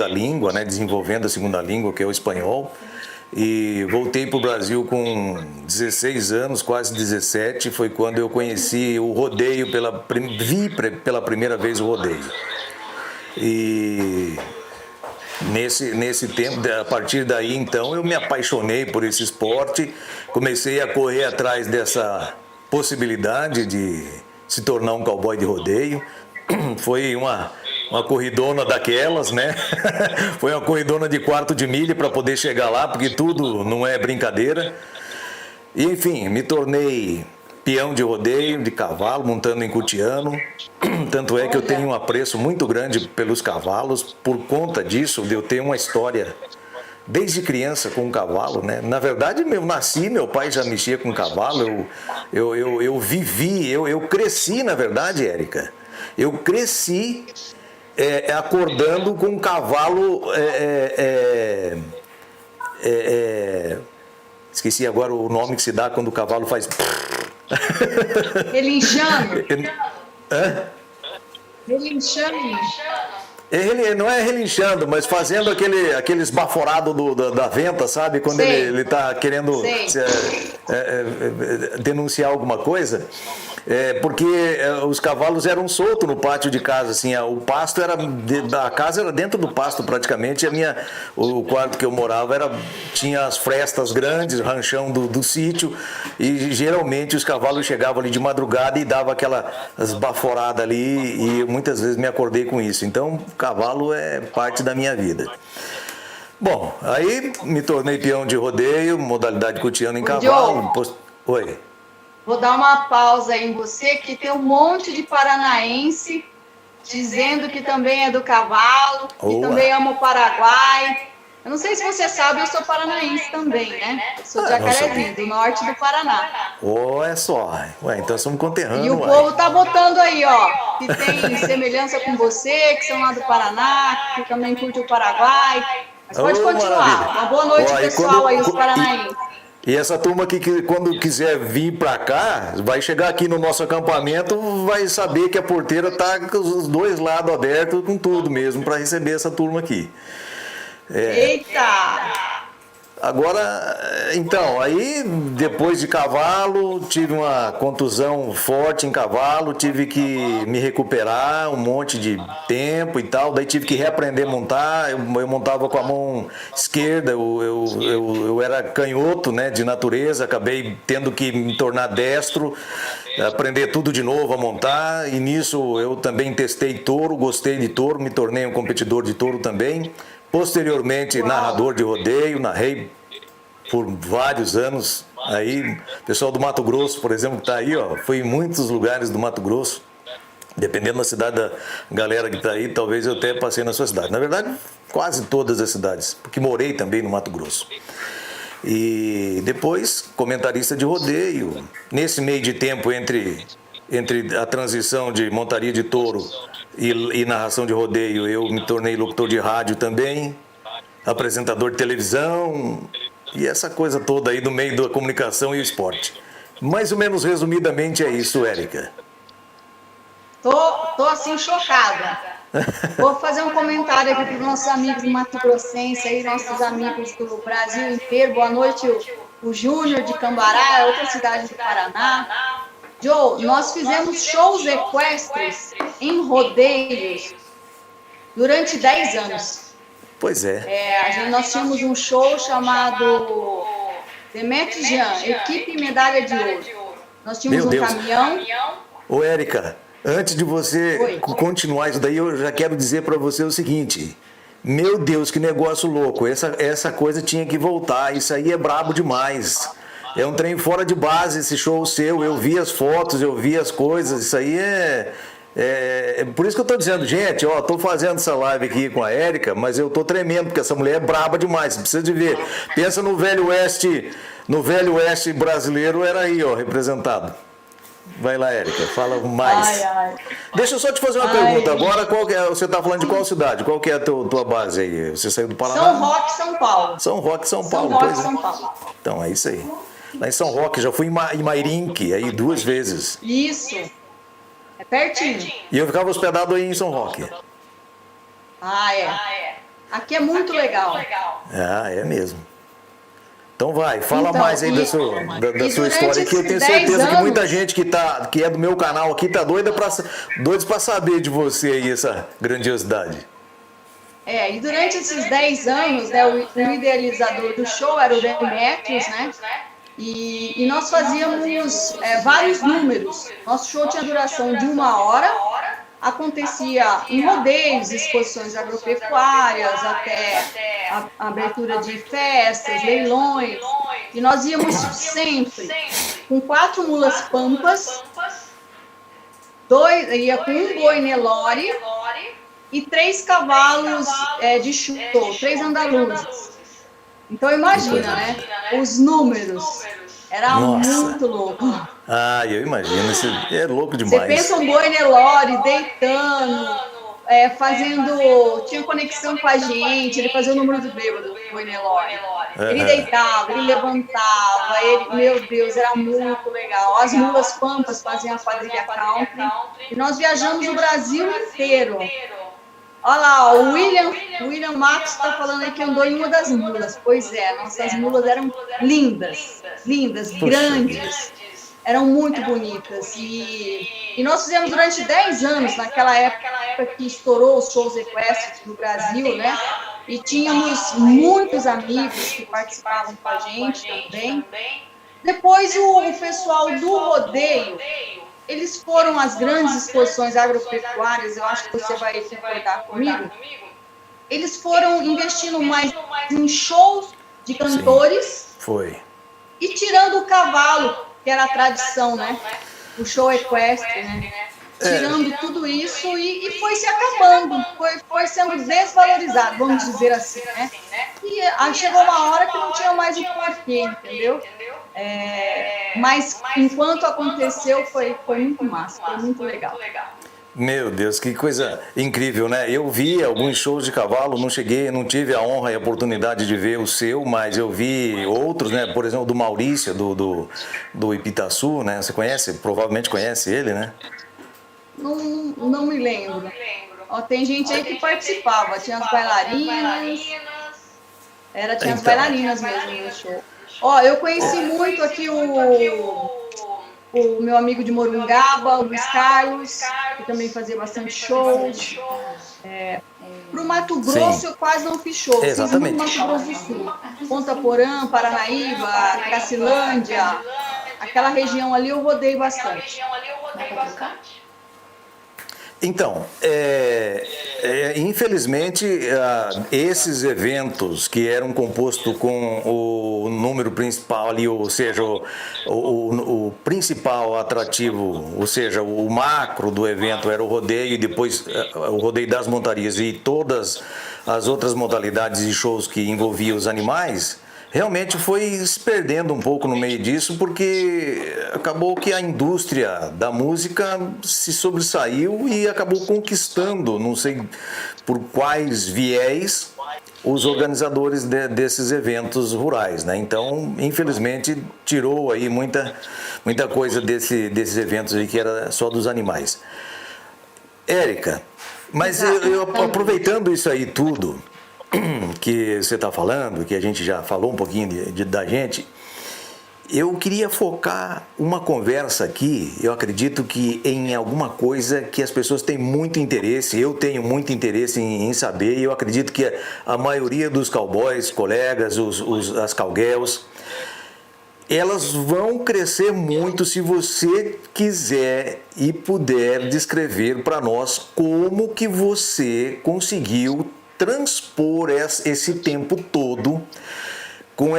segunda língua, né, desenvolvendo a segunda língua, que é o espanhol. E voltei para o Brasil com 16 anos, quase 17, foi quando eu conheci o rodeio, vi pela primeira vez o rodeio. E nesse tempo, a partir daí então, eu me apaixonei por esse esporte, comecei a correr atrás dessa possibilidade de se tornar um cowboy de rodeio. Foi uma corridona daquelas, né? Foi uma corridona de quarto de milha para poder chegar lá, porque tudo não é brincadeira. E, enfim, me tornei peão de rodeio, de cavalo, montando em cutiano. Tanto é que eu tenho um apreço muito grande pelos cavalos, por conta disso, de eu ter uma história desde criança com um cavalo, né? Na verdade, eu nasci, meu pai já mexia com cavalo, eu vivi, eu cresci, na verdade, Érica. Eu cresci acordando com um cavalo. Esqueci agora o nome que se dá quando o cavalo faz. Relinchando. Hã? Relinchando. Não é relinchando, mas fazendo aqueles baforados da venta, sabe? Quando ele tá querendo denunciar alguma coisa. Porque os cavalos eram soltos no pátio de casa, assim, o pasto a casa era dentro do pasto praticamente, o quarto que eu morava tinha as frestas grandes, ranchão do sítio, e geralmente os cavalos chegavam ali de madrugada e davam aquelas baforadas ali, e muitas vezes me acordei com isso. Então, cavalo é parte da minha vida. Bom, aí me tornei peão de rodeio, modalidade cutiano em cavalo. Oi. Vou dar uma pausa aí em você, que tem um monte de paranaense dizendo que também é do cavalo, que também ama o Paraguai. Eu não sei se você sabe, eu sou paranaense também, né? Eu sou de Jacarezinho, do norte do Paraná. Olha só, então somos conterrâneos. E o povo tá botando aí, ó, que tem semelhança com você, que são lá do Paraná, que também curte o Paraguai. Mas pode continuar. Maravilha. Uma boa noite, pessoal, aí, os paranaenses. E essa turma que quando quiser vir para cá, vai chegar aqui no nosso acampamento, vai saber que a porteira tá com os dois lados abertos, com tudo mesmo, para receber essa turma aqui. Eita! Agora, então, aí depois de cavalo, tive uma contusão forte em cavalo, tive que me recuperar um monte de tempo e tal, daí tive que reaprender a montar, eu montava com a mão esquerda, eu era canhoto, né, de natureza, acabei tendo que me tornar destro, aprender tudo de novo a montar, e nisso eu também testei touro, gostei de touro, me tornei um competidor de touro também. Posteriormente, narrador de rodeio, narrei por vários anos. Aí, o pessoal do Mato Grosso, por exemplo, que está aí, ó, fui em muitos lugares do Mato Grosso. Dependendo da cidade da galera que está aí, talvez eu até passei na sua cidade. Na verdade, quase todas as cidades, porque morei também no Mato Grosso. E depois, comentarista de rodeio. Nesse meio de tempo entre a transição de montaria de touro e narração de rodeio, eu me tornei locutor de rádio também, apresentador de televisão e essa coisa toda aí do meio da comunicação e esporte. Mais ou menos resumidamente é isso, Érica. Tô assim chocada. Vou fazer um comentário aqui para os nossos amigos mato-grossenses aí, nossos amigos do Brasil inteiro. Boa noite, o Júnior de Cambará, outra cidade do Paraná. Joe, nós fizemos shows equestres em rodeios durante 10 anos. Pois é. Nós tínhamos um show chamado Demet Jean, Equipe Medalha de Ouro. Nós tínhamos caminhão. Ô, Érica, antes de você continuar isso daí, eu já quero dizer para você o seguinte. Meu Deus, que negócio louco. Essa coisa tinha que voltar. Isso aí é brabo demais. É um trem fora de base esse show seu. Eu vi as fotos, eu vi as coisas. Isso aí por isso que eu tô dizendo, gente, ó, tô fazendo essa live aqui com a Érica, mas eu tô tremendo, porque essa mulher é braba demais. Você precisa de ver. Pensa no Velho Oeste brasileiro, era aí, ó, representado. Vai lá, Érica, fala mais. Deixa eu só te fazer uma pergunta. Agora, você está falando de qual cidade? Qual que é a tua base aí? Você saiu do Paraná? São Roque, São Paulo. São Roque, São Paulo. São Roque, São Paulo. Então, é isso aí. Lá em São Roque, já fui em Mairinque, aí 2 vezes. Isso. É pertinho. E eu ficava hospedado aí em São Roque. É. Aqui é muito legal. Ah, é mesmo. Então vai, fala Então, mais aí da sua durante história, que eu tenho esses 10 certeza que muita anos, gente que é do meu canal aqui tá doidos pra saber de você aí, essa grandiosidade. e durante esses 10 anos, né, o idealizador do show era o Demetrius, né? E nós fazíamos vários números. Nosso show tinha duração de 1 hora, acontecia em rodeios, exposições agropecuárias, até a abertura de festas, leilões. E nós íamos sempre com 4 mulas pampas, ia com um boi Nelore e 3 cavalos de show, 3 andaluzes. Então imagina, né? Os números. Era muito louco. Ah, eu imagino, isso é louco demais. Você pensa um boi Nelore deitando, fazendo. Tinha conexão com a gente, ele fazia o número do bêbado, o boi Nelore. Ele deitava, ele levantava, meu Deus, era muito legal. As mulas pampas faziam a quadrilha country. E nós viajamos o Brasil inteiro. Olha lá, o William Matos está falando aí que andou em uma das mulas. Pois é, nossas mulas eram lindas, grandes, eram muito bonitas. E nós fizemos durante 10 anos, naquela época que estourou os shows equestres no Brasil, né? E tínhamos muitos amigos que participavam com a gente também. Depois o pessoal do rodeio, eles foram às grandes exposições agropecuárias, eu acho que você vai concordar comigo. Eles foram investindo mais em shows de cantores. Sim, foi. E tirando o cavalo, que era a tradição, né? O show equestre, né? Tirando tudo isso e foi se acabando, foi sendo desvalorizado, vamos dizer assim, né? E aí chegou uma hora que não tinha mais o porquê, entendeu? Mas enquanto aconteceu, foi muito massa, foi muito legal. Meu Deus, que coisa incrível, né? Eu vi alguns shows de cavalo, não tive a honra e a oportunidade de ver o seu, mas eu vi outros, né? Por exemplo, do Maurício, do Ipitaçu, né? Você conhece? Provavelmente conhece ele, né? Não me lembro. Ó, tem gente aí que participava, tinha as bailarinas. Tinha as bailarinas mesmo no show. Ó, eu conheci muito aqui o meu amigo de Morungaba, o Luiz Carlos, que também fazia bastante shows. Pro Mato Grosso, sim, eu quase não fiz show. Exatamente. Fiz muito Mato Grosso do Sul. Ponta Porã, Paranaíba, Cacilândia, aquela região ali eu rodei bastante. Então, infelizmente, esses eventos que eram compostos com o número principal ali, ou seja, o principal atrativo, ou seja, o macro do evento era o rodeio e depois o rodeio das montarias e todas as outras modalidades de shows que envolviam os animais, realmente foi se perdendo um pouco no meio disso, porque acabou que a indústria da música se sobressaiu e acabou conquistando, não sei por quais viés, os organizadores desses eventos rurais, né? Então, infelizmente, tirou aí muita coisa desses eventos aí que era só dos animais. Érica, mas eu aproveitando isso aí tudo que você está falando, que a gente já falou um pouquinho da gente, eu queria focar uma conversa aqui, eu acredito que em alguma coisa que as pessoas têm muito interesse, eu tenho muito interesse em saber, e eu acredito que a maioria dos cowboys, colegas, as cowgirls, elas vão crescer muito se você quiser e puder descrever para nós como que você conseguiu transpor esse tempo todo com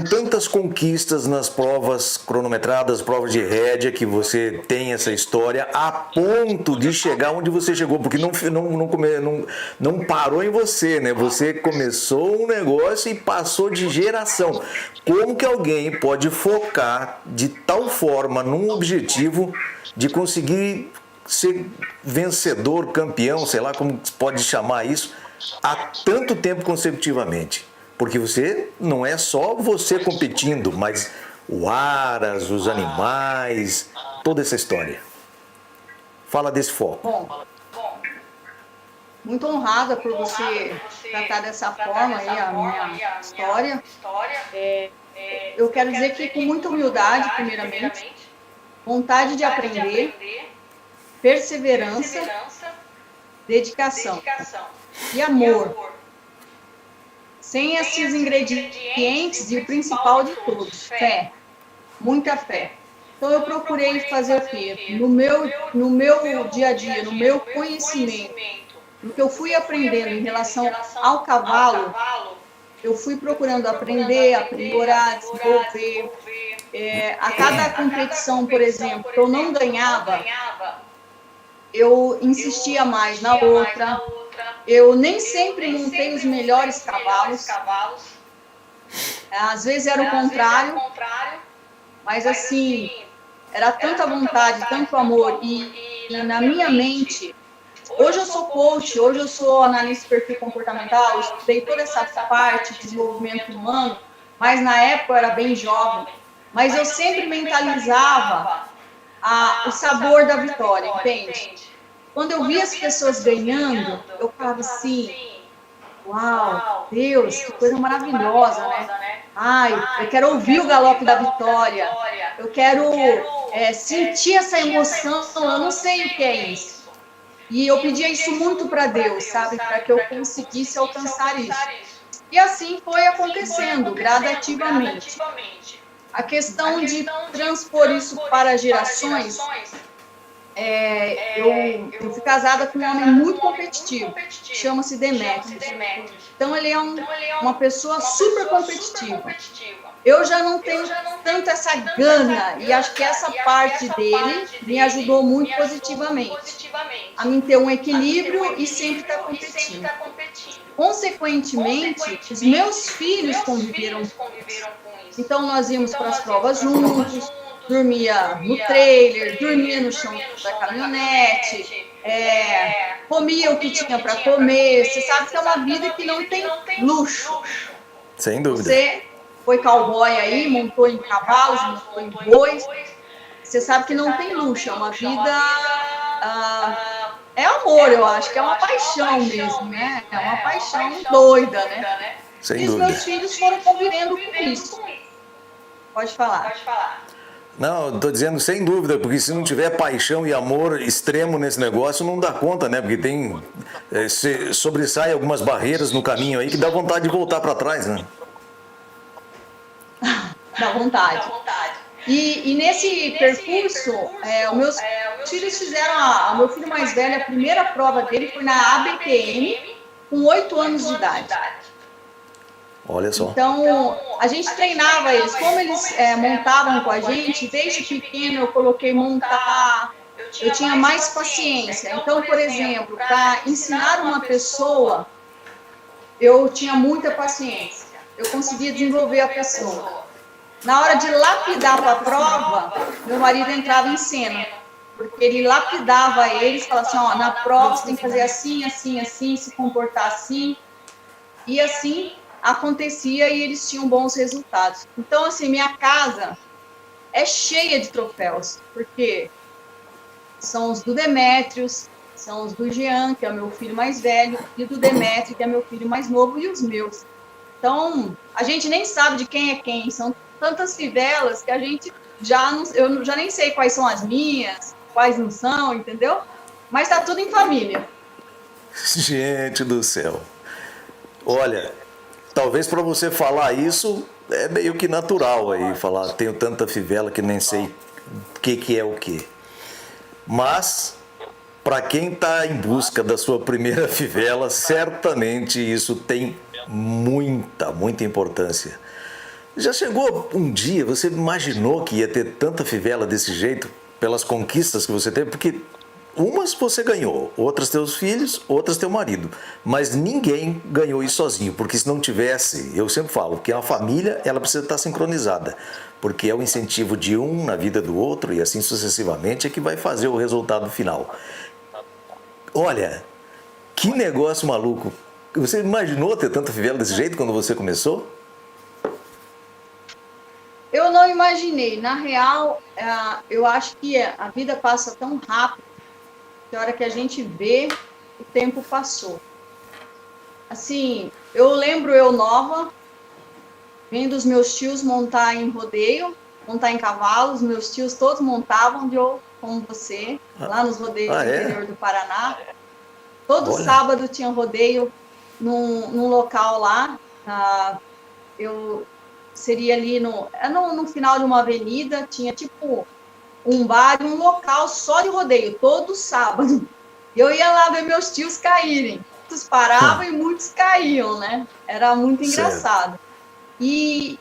tantas conquistas nas provas cronometradas, provas de rédea, que você tem essa história, a ponto de chegar onde você chegou, porque não parou em você, né? Você começou um negócio e passou de geração. Como que alguém pode focar de tal forma num objetivo de conseguir ser vencedor, campeão, sei lá como pode chamar isso, há tanto tempo consecutivamente? Porque você não é só você competindo, mas o aras, os animais, toda essa história. Fala desse foco. Bom, muito honrada por você tratar dessa forma aí a minha história. Eu quero dizer que com muita humildade, primeiramente, vontade de aprender, perseverança, dedicação e amor. Sem esses ingredientes e o principal de todos, fé, muita fé. Então eu procurei fazer o quê? No meu dia a dia, no meu conhecimento, no que eu fui aprendendo em relação ao cavalo, eu fui procurando aprender, aprimorar, desenvolver. A cada competição, por exemplo, que eu não ganhava, eu insistia mais na outra. Eu nem sempre montei os melhores cavalos. Às vezes era o contrário, mas assim, era tanta vontade, tanto amor. E na minha mente, hoje eu sou coach, hoje eu sou analista de perfil comportamental, eu estudei toda essa parte de desenvolvimento humano, mas na época eu era bem jovem. Mas eu sempre mentalizava o sabor da vitória, entende? Quando eu via as pessoas ganhando, eu falava assim, uau, Deus, que coisa maravilhosa, né? Ai, eu quero ouvir o galope da vitória, eu quero sentir essa emoção, eu não sei o que é isso. E eu pedia isso muito para Deus, sabe? Para que eu conseguisse alcançar isso. E assim foi acontecendo, gradativamente. A questão de transpor isso para gerações, eu fui casada com um homem muito competitivo, chama-se Demetrios. Então ele é uma pessoa super competitiva. Eu já não tenho tanto essa gana, e acho que essa parte dele me ajudou muito positivamente a mim ter um equilíbrio e sempre estar competindo. Consequentemente, os meus filhos conviveram com isso. Então nós íamos para as provas juntos, dormia no trailer, dormia no chão da caminhonete, comia o que tinha para comer. Você sabe que é uma vida que não tem luxo. Sem dúvida. Você foi cowboy aí, montou em cavalos, montou em bois. Você sabe que não tem luxo, é uma vida... é amor, eu acho que é uma paixão mesmo, né? É uma paixão doida, né? Sem e os dúvida. meus filhos foram convivendo com isso. Pode falar. Não, estou dizendo sem dúvida, porque se não tiver paixão e amor extremo nesse negócio, não dá conta, né? Porque tem sobressai algumas barreiras no caminho aí que dá vontade de voltar para trás, né? Dá vontade. E nesse percurso, os meus filhos fizeram, o meu filho mais velho, a primeira prova dele foi na ABPM, com 8 anos de idade. Olha só. Então, a gente treinava eles. Como eles montavam com a gente, desde pequeno eu coloquei montar, eu tinha mais paciência. Então, por exemplo, para ensinar uma pessoa, eu tinha muita paciência. Eu conseguia desenvolver a pessoa. Na hora de lapidar para a prova, meu marido entrava em cena. Porque ele lapidava eles, falava assim, ó, na prova você tem que fazer assim, assim, assim, se comportar assim. E assim acontecia e eles tinham bons resultados. Então, assim, minha casa é cheia de troféus, porque são os do Demétrios, são os do Jean, que é o meu filho mais velho, e do Demétrio, que é meu filho mais novo, e os meus. Então, a gente nem sabe de quem é quem, são tantas fivelas que a gente eu já nem sei quais são as minhas, quais não são, entendeu? Mas tá tudo em família. Gente do céu. Olha, talvez para você falar isso é meio que natural aí, falar tenho tanta fivela que nem sei o que é o que. Mas para quem está em busca da sua primeira fivela, certamente isso tem muita importância. Já chegou um dia, você imaginou que ia ter tanta fivela desse jeito, pelas conquistas que você teve? Porque umas você ganhou, outras teus filhos, outras teu marido. Mas ninguém ganhou isso sozinho, porque se não tivesse, eu sempre falo que a família ela precisa estar sincronizada, porque é o incentivo de um na vida do outro e assim sucessivamente é que vai fazer o resultado final. Olha, que negócio maluco. Você imaginou ter tanta fivela desse jeito quando você começou? Eu não imaginei. Na real, eu acho que a vida passa tão rápido que a hora que a gente vê, o tempo passou. Assim, eu lembro eu nova, vendo os meus tios montar em rodeio, montar em cavalos, meus tios todos montavam, como você, lá nos rodeios do interior do Paraná. Todo sábado tinha rodeio num local lá, eu seria ali no final de uma avenida, tinha tipo um bar, um local só de rodeio, todo sábado. Eu ia lá ver meus tios caírem. Muitos paravam e muitos caíam, né? Era muito engraçado. E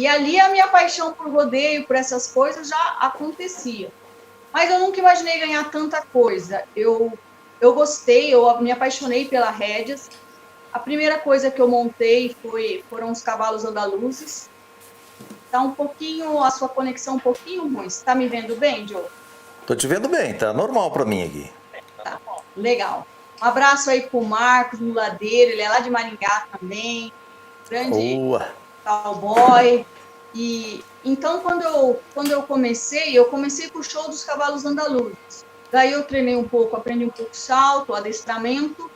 ali a minha paixão por rodeio, por essas coisas, já acontecia. Mas eu nunca imaginei ganhar tanta coisa. Eu gostei, eu me apaixonei pela rédeas. A primeira coisa que eu montei foram os cavalos andaluzes. Tá um pouquinho, a sua conexão um pouquinho ruim. Você tá me vendo bem, Joe? Tô te vendo bem, tá normal para mim aqui. Tá, legal. Um abraço aí pro Marcos Muladeiro, ele é lá de Maringá também. Grande cowboy. E então, quando eu comecei com o show dos cavalos andaluzes. Daí eu treinei um pouco, aprendi um pouco salto, adestramento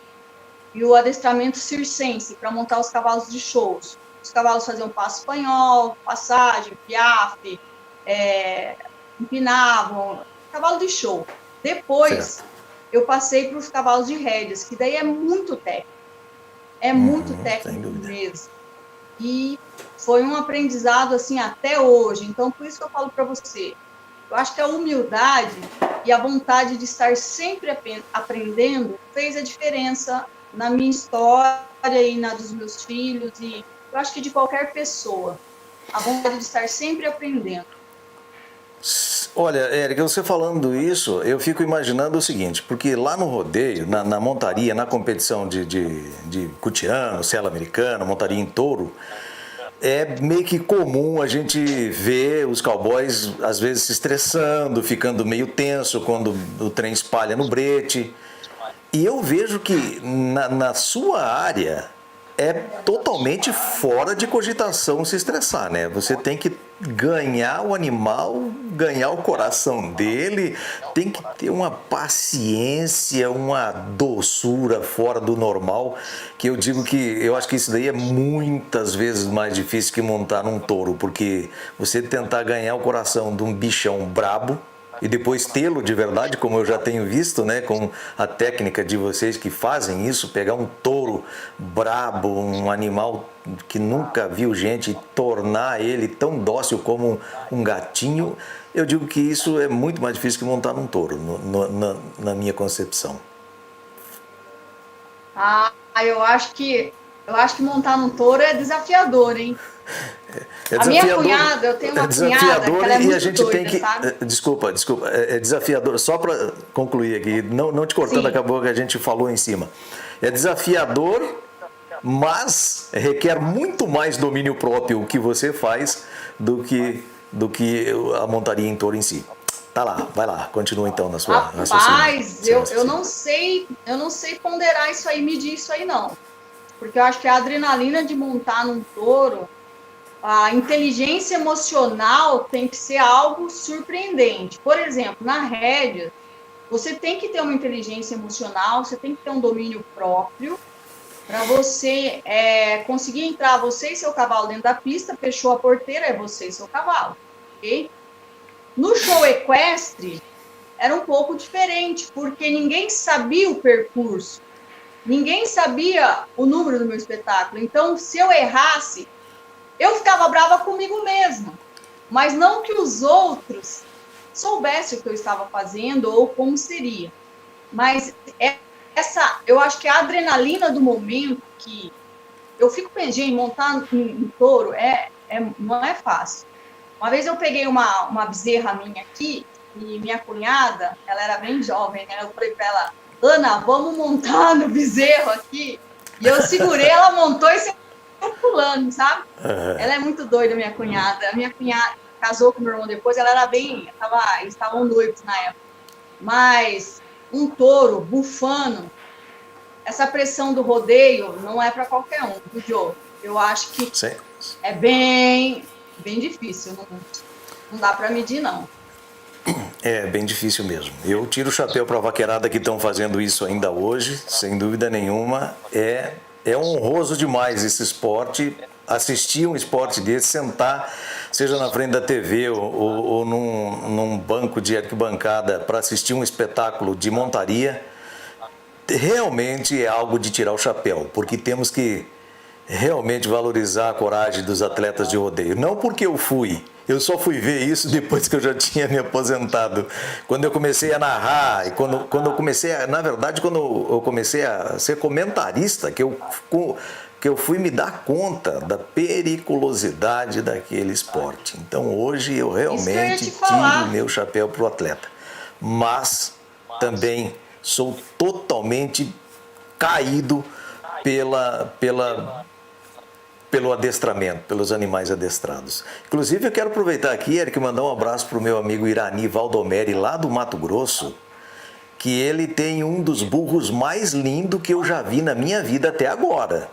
e o adestramento circense para montar os cavalos de shows. Os cavalos faziam passo espanhol, passagem, piaffe, empinavam, cavalo de show. Depois, eu passei para os cavalos de rédeas, que daí é muito técnico. É muito técnico mesmo. E foi um aprendizado, assim, até hoje. Então, por isso que eu falo para você. Eu acho que a humildade e a vontade de estar sempre aprendendo fez a diferença na minha história e na dos meus filhos. E eu acho que de qualquer pessoa. A vontade de estar sempre aprendendo. Olha, Érica, você falando isso, eu fico imaginando o seguinte, porque lá no rodeio, na montaria, na competição de cutiano, sela americana, montaria em touro, é meio que comum a gente ver os cowboys às vezes se estressando, ficando meio tenso quando o trem espalha no brete. E eu vejo que na sua área é totalmente fora de cogitação se estressar, né? Você tem que ganhar o animal, ganhar o coração dele, tem que ter uma paciência, uma doçura fora do normal, que eu digo que eu acho que isso daí é muitas vezes mais difícil que montar num touro, porque você tentar ganhar o coração de um bichão brabo, e depois tê-lo de verdade, como eu já tenho visto, né, com a técnica de vocês que fazem isso, pegar um touro brabo, um animal que nunca viu gente, e tornar ele tão dócil como um gatinho, eu digo que isso é muito mais difícil que montar num touro, na minha concepção. Eu acho que montar num touro é desafiador, hein? A minha cunhada, eu tenho uma cunhada que ela é muito doida, sabe? Desculpa, é desafiador, só para concluir aqui, não te cortando, acabou que a gente falou em cima. É desafiador, mas requer muito mais domínio próprio o que você faz do que a montaria em touro em si. Tá lá, vai lá, continua então na sua Rapaz, eu não sei ponderar isso aí, medir isso aí não. Porque eu acho que a adrenalina de montar num touro, a inteligência emocional tem que ser algo surpreendente. Por exemplo, na rédea, você tem que ter uma inteligência emocional, você tem que ter um domínio próprio para você conseguir entrar, você e seu cavalo dentro da pista, fechou a porteira, é você e seu cavalo, ok? No show equestre, era um pouco diferente, porque ninguém sabia o percurso, ninguém sabia o número do meu espetáculo. Então, se eu errasse, eu ficava brava comigo mesma, mas não que os outros soubessem o que eu estava fazendo ou como seria. Mas eu acho que a adrenalina do momento, que eu fico pensando em montar em touro, não é fácil. Uma vez eu peguei uma bezerra minha aqui, e minha cunhada, ela era bem jovem, né? Eu falei para ela, Ana, vamos montar no bezerro aqui? E eu segurei, ela montou e pulando, sabe? Ela é muito doida, minha cunhada. A minha cunhada casou com meu irmão depois, ela era eles estavam noivos na época. Mas um touro bufando, essa pressão do rodeio não é para qualquer um, viu, Joe? Eu acho que é bem difícil, não dá para medir, não. É bem difícil mesmo. Eu tiro o chapéu para a vaquerada que estão fazendo isso ainda hoje, sem dúvida nenhuma. É honroso demais esse esporte. Assistir um esporte desse, sentar, seja na frente da TV ou num banco de arquibancada para assistir um espetáculo de montaria, realmente é algo de tirar o chapéu, porque temos que realmente valorizar a coragem dos atletas de rodeio. Não porque eu só fui ver isso depois que eu já tinha me aposentado. Quando eu comecei a narrar, e quando eu comecei a, na verdade, quando eu comecei a ser comentarista, que eu fui me dar conta da periculosidade daquele esporte. Então hoje eu Isso que eu ia realmente te tiro o falar. meu chapéu para o atleta. Mas também sou totalmente caído pelo adestramento, pelos animais adestrados. Inclusive, eu quero aproveitar aqui, Eric, e mandar um abraço para o meu amigo Irani Valdomeri, lá do Mato Grosso, que ele tem um dos burros mais lindos que eu já vi na minha vida até agora.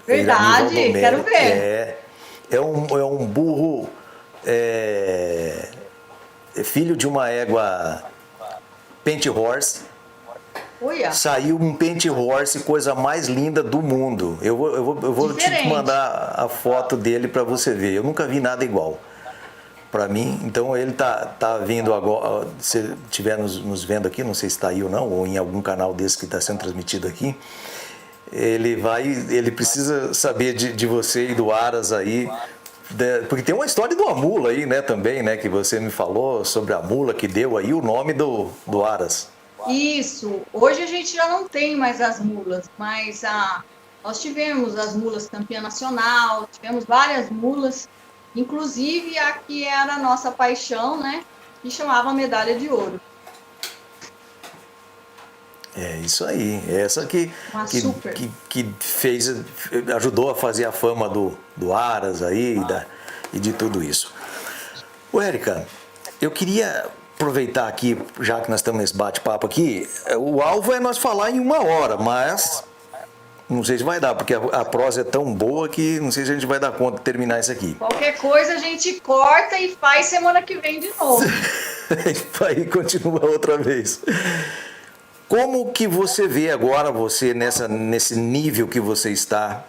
Irani Verdade, quero Valdomeri ver. é um burro filho de uma égua Paint Horse. Olha, Saiu um Paint Horse, coisa mais linda do mundo. Eu vou te diferente. mandar a foto dele para você ver. Eu nunca vi nada igual para mim. Então ele tá vindo agora. Se estiver nos vendo aqui, não sei se está aí ou não, ou em algum canal desse que está sendo transmitido aqui. Ele precisa saber de você e do Aras aí. Porque tem uma história de uma mula aí, né, também, né, que você me falou sobre a mula que deu aí o nome do Aras. Isso. Hoje a gente já não tem mais as mulas, mas nós tivemos as mulas campeã nacional, tivemos várias mulas, inclusive a que era a nossa paixão, né? Que chamava Medalha de Ouro. É isso aí. É essa Uma que, super. que fez, ajudou a fazer a fama do Aras aí e de tudo isso. Ô, Érica, eu queria aproveitar aqui, já que nós estamos nesse bate-papo aqui, o alvo é nós falar em 1 hora, mas não sei se vai dar, porque a prosa é tão boa que não sei se a gente vai dar conta de terminar isso aqui. Qualquer coisa a gente corta e faz semana que vem de novo. Aí continua outra vez. Como que você vê agora, você nesse nível que você está,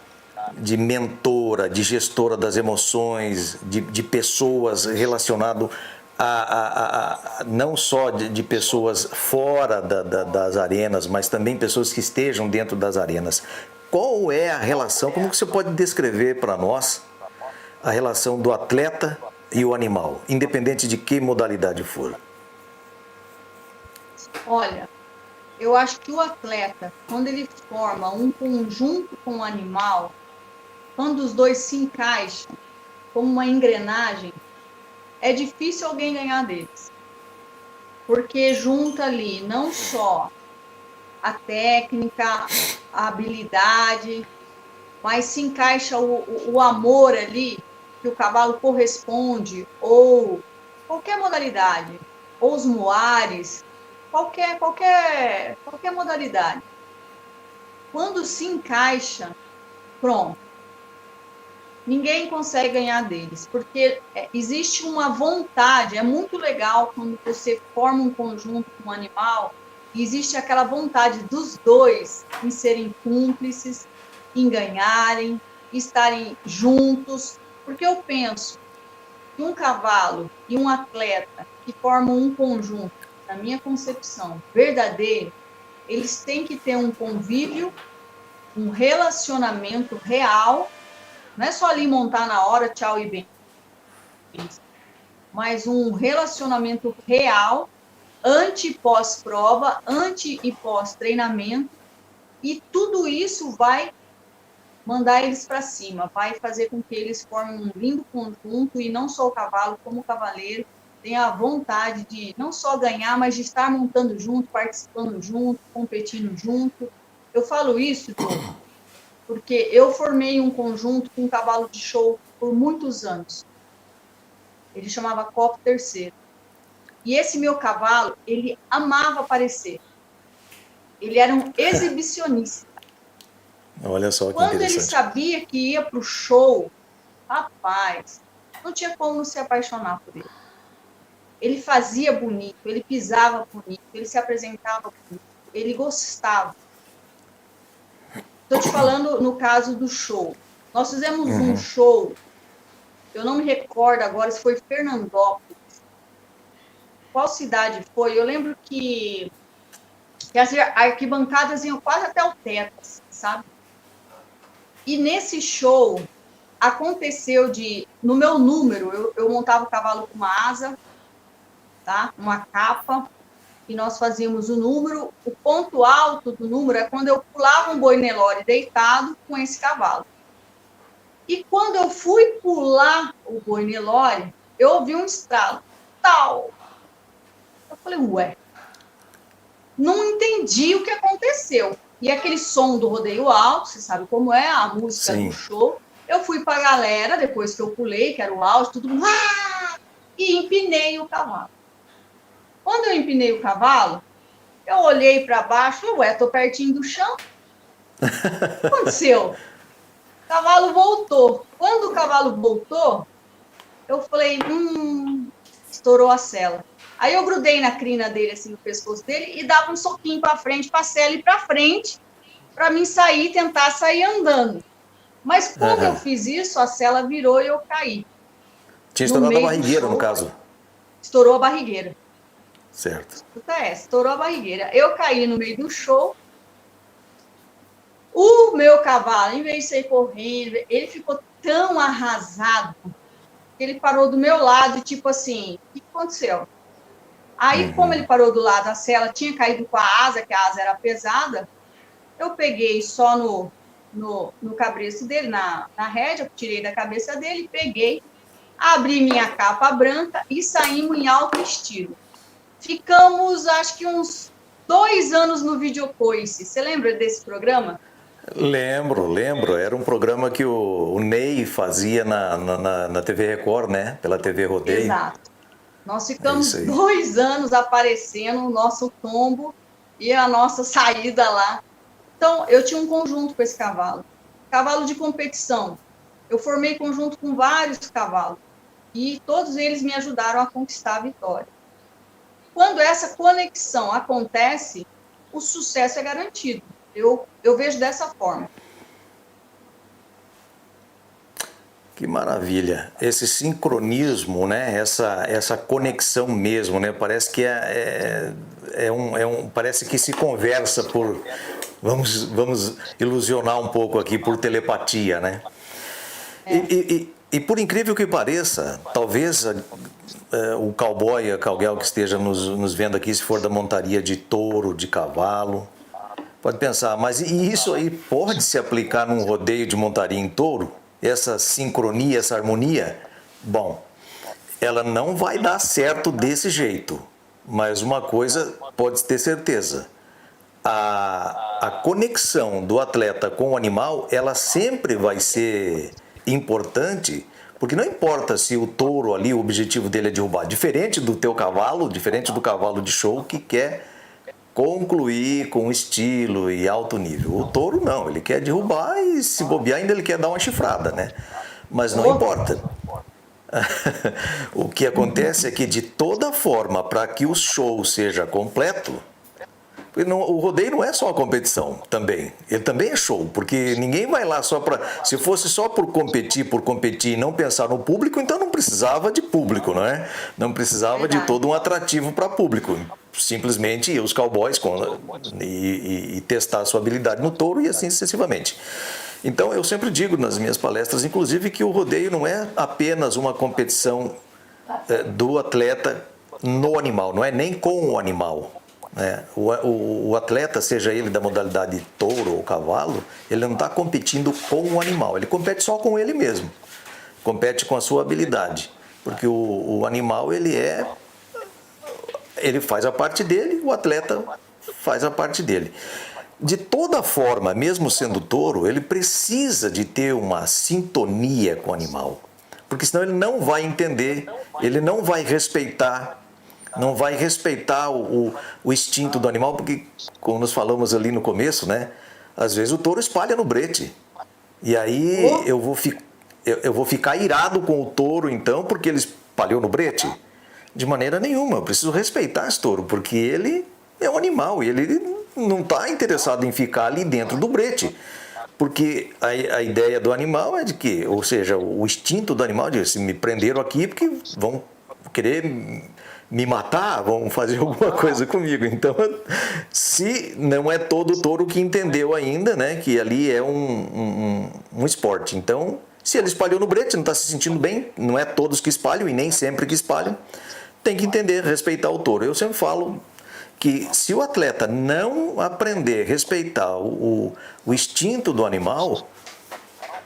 de mentora, de gestora das emoções, de pessoas relacionado não só de pessoas fora das arenas, mas também pessoas que estejam dentro das arenas. Qual é a relação, como que você pode descrever para nós a relação do atleta e o animal, independente de que modalidade for? Olha, eu acho que o atleta, quando ele forma um conjunto com o animal, quando os dois se encaixam como uma engrenagem, é difícil alguém ganhar deles. Porque junta ali não só a técnica, a habilidade, mas se encaixa o amor ali, que o cavalo corresponde, ou qualquer modalidade, ou os muares, qualquer modalidade. Quando se encaixa, pronto. Ninguém consegue ganhar deles, porque existe uma vontade, é muito legal quando você forma um conjunto com um animal, e existe aquela vontade dos dois em serem cúmplices, em ganharem, estarem juntos, porque eu penso que um cavalo e um atleta que formam um conjunto, na minha concepção, verdadeiro, eles têm que ter um convívio, um relacionamento real. Não é só ali montar na hora, tchau e bem. Mas um relacionamento real, ante e pós-prova, ante e pós-treinamento. E tudo isso vai mandar eles para cima, vai fazer com que eles formem um lindo conjunto e não só o cavalo, como o cavaleiro, tenha a vontade de não só ganhar, mas de estar montando junto, participando junto, competindo junto. Eu falo isso, Diogo, porque eu formei um conjunto com um cavalo de show por muitos anos. Ele chamava Copo Terceiro. E esse meu cavalo, ele amava aparecer. Ele era um exibicionista. Olha só que Quando ele interessante. sabia que ia para o show, rapaz, não tinha como não se apaixonar por ele. ele fazia bonito, ele pisava bonito, ele se apresentava bonito, ele gostava. Estou te falando no caso do show. Nós fizemos um show, eu não me recordo agora se foi Fernandópolis. Qual cidade foi? Eu lembro que as arquibancadas iam quase até o teto, sabe? E nesse show aconteceu no meu número, eu montava o cavalo com uma asa, tá? Uma capa, e nós fazíamos o número. O ponto alto do número é quando eu pulava um boi Nelore deitado com esse cavalo. E quando eu fui pular o boi Nelore, eu ouvi um estralo. Tal! Eu falei, ué, não entendi o que aconteceu. E aquele som do rodeio alto, você sabe como é, a música do show. Eu fui para a galera, depois que eu pulei, que era o auge, tudo, e empinei o cavalo. Quando eu empinei o cavalo, eu olhei para baixo, ué, tô pertinho do chão. O que aconteceu? O cavalo voltou. Quando o cavalo voltou, eu falei, estourou a sela. Aí eu grudei na crina dele, assim, no pescoço dele, e dava um soquinho para frente, para a sela ir para frente, para mim sair, tentar sair andando. Mas quando eu fiz isso, a sela virou e eu caí. Tinha estourado a barrigueira, no caso. Estourou a barrigueira. Certo. Estourou a barrigueira. Eu caí no meio do show. O meu cavalo, em vez de sair correndo, ele ficou tão arrasado que ele parou do meu lado, tipo assim, o que aconteceu? Aí, como ele parou do lado, a sela tinha caído com a asa, que a asa era pesada, eu peguei só no cabresto dele, na rédea, tirei da cabeça dele, peguei, abri minha capa branca e saímos em alto estilo. Ficamos, acho que uns 2 anos no Videocoice. Você lembra desse programa? Lembro. Era um programa que o Ney fazia na TV Record, né? Pela TV Rodeio. Exato. Nós ficamos 2 anos aparecendo o nosso tombo e a nossa saída lá. Então, eu tinha um conjunto com esse cavalo. Cavalo de competição. Eu formei conjunto com vários cavalos. E todos eles me ajudaram a conquistar a vitória. Quando essa conexão acontece, o sucesso é garantido. Eu vejo dessa forma. Que maravilha. Esse sincronismo, né? Essa conexão mesmo, né? Parece que parece que se conversa por... Vamos ilusionar um pouco aqui, por telepatia, né? E por incrível que pareça, talvez o cowboy, a cowgirl que esteja nos vendo aqui, se for da montaria de touro, de cavalo, pode pensar, mas isso aí pode se aplicar num rodeio de montaria em touro? Essa sincronia, essa harmonia? Bom, ela não vai dar certo desse jeito, mas uma coisa pode ter certeza. A conexão do atleta com o animal, ela sempre vai ser importante, porque não importa se o touro ali, o objetivo dele é derrubar, diferente do teu cavalo, diferente do cavalo de show que quer concluir com estilo e alto nível. O touro não, ele quer derrubar e se bobear ainda ele quer dar uma chifrada, né? Mas não importa. O que acontece é que de toda forma, para que o show seja completo, o rodeio não é só uma competição também, ele também é show, porque ninguém vai lá só para... Se fosse só por competir e não pensar no público, então não precisava de público, não é? Não precisava de todo um atrativo para público. Simplesmente ir os cowboys e testar a sua habilidade no touro e assim sucessivamente. Então eu sempre digo nas minhas palestras, inclusive, que o rodeio não é apenas uma competição do atleta no animal, não é nem com o animal. O atleta, seja ele da modalidade touro ou cavalo, ele não está competindo com o animal, ele compete só com ele mesmo, compete com a sua habilidade, porque o animal ele faz a parte dele, o atleta faz a parte dele. De toda forma, mesmo sendo touro, ele precisa de ter uma sintonia com o animal, porque senão ele não vai entender, ele não vai respeitar o instinto do animal, porque, como nós falamos ali no começo, né? Às vezes o touro espalha no brete. E aí eu vou ficar irado com o touro, então, porque ele espalhou no brete. De maneira nenhuma, eu preciso respeitar esse touro, porque ele é um animal e ele não está interessado em ficar ali dentro do brete. Porque a ideia do animal é de que, ou seja, o instinto do animal é de se me prenderam aqui porque vão querer me matar, vão fazer alguma coisa comigo. Então, se não é todo touro que entendeu ainda, né, que ali é um esporte. Então, se ele espalhou no brete, não está se sentindo bem, não é todos que espalham e nem sempre que espalham, tem que entender, respeitar o touro. Eu sempre falo que se o atleta não aprender a respeitar o instinto do animal,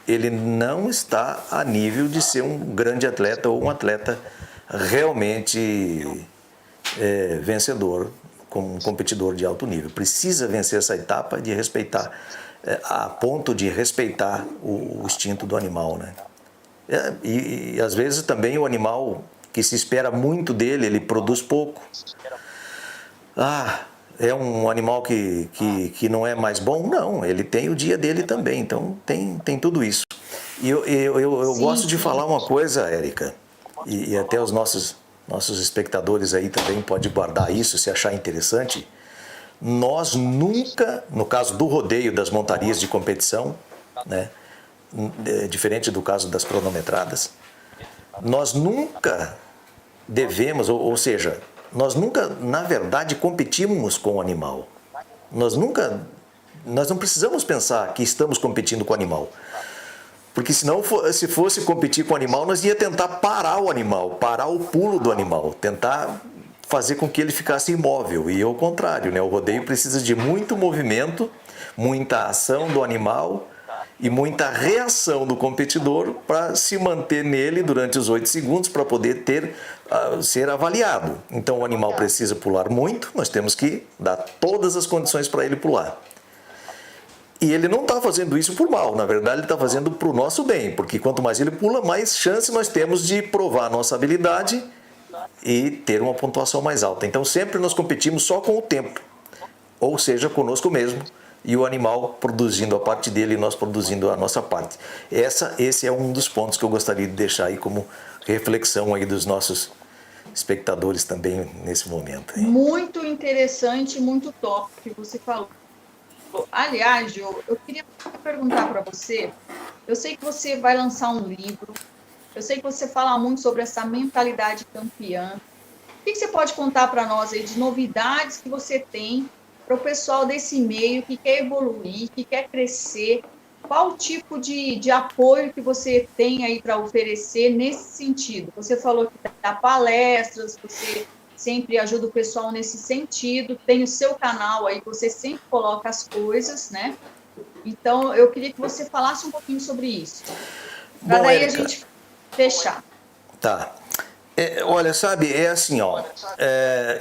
ele não está a nível de ser um grande atleta ou um atleta realmente vencedor, como um competidor de alto nível. Precisa vencer essa etapa de respeitar, a ponto de respeitar o instinto do animal, né? E às vezes também o animal que se espera muito dele, ele produz pouco. É um animal que não é mais bom? Não, ele tem o dia dele também, então tem tudo isso. E eu gosto de falar uma coisa, Érica, e até os nossos espectadores aí também podem guardar isso, se achar interessante. Nós nunca, no caso do rodeio das montarias de competição, né, diferente do caso das cronometradas, nós nunca devemos, ou seja, nós nunca, na verdade, competimos com o animal. Nós não precisamos pensar que estamos competindo com o animal. Porque senão, se fosse competir com o animal, nós ia tentar parar o animal, parar o pulo do animal, tentar fazer com que ele ficasse imóvel. E ao contrário, né? O rodeio precisa de muito movimento, muita ação do animal e muita reação do competidor para se manter nele durante os 8 segundos para poder ser avaliado. Então o animal precisa pular muito, nós temos que dar todas as condições para ele pular. E ele não está fazendo isso por mal, na verdade ele está fazendo para o nosso bem, porque quanto mais ele pula, mais chance nós temos de provar a nossa habilidade e ter uma pontuação mais alta. Então sempre nós competimos só com o tempo, ou seja, conosco mesmo, e o animal produzindo a parte dele e nós produzindo a nossa parte. Esse é um dos pontos que eu gostaria de deixar aí como reflexão aí dos nossos espectadores também nesse momento. Hein? Muito interessante, muito top que você falou. Aliás, Jô, eu queria perguntar para você, eu sei que você vai lançar um livro, eu sei que você fala muito sobre essa mentalidade campeã. O que você pode contar para nós aí de novidades que você tem para o pessoal desse meio que quer evoluir, que quer crescer? Qual tipo de apoio que você tem aí para oferecer nesse sentido? Você falou que dá palestras, você sempre ajuda o pessoal nesse sentido, tem o seu canal aí, você sempre coloca as coisas, né? Então, eu queria que você falasse um pouquinho sobre isso. Para daí Érica, a gente fechar. Tá. Olha, sabe, é assim, ó,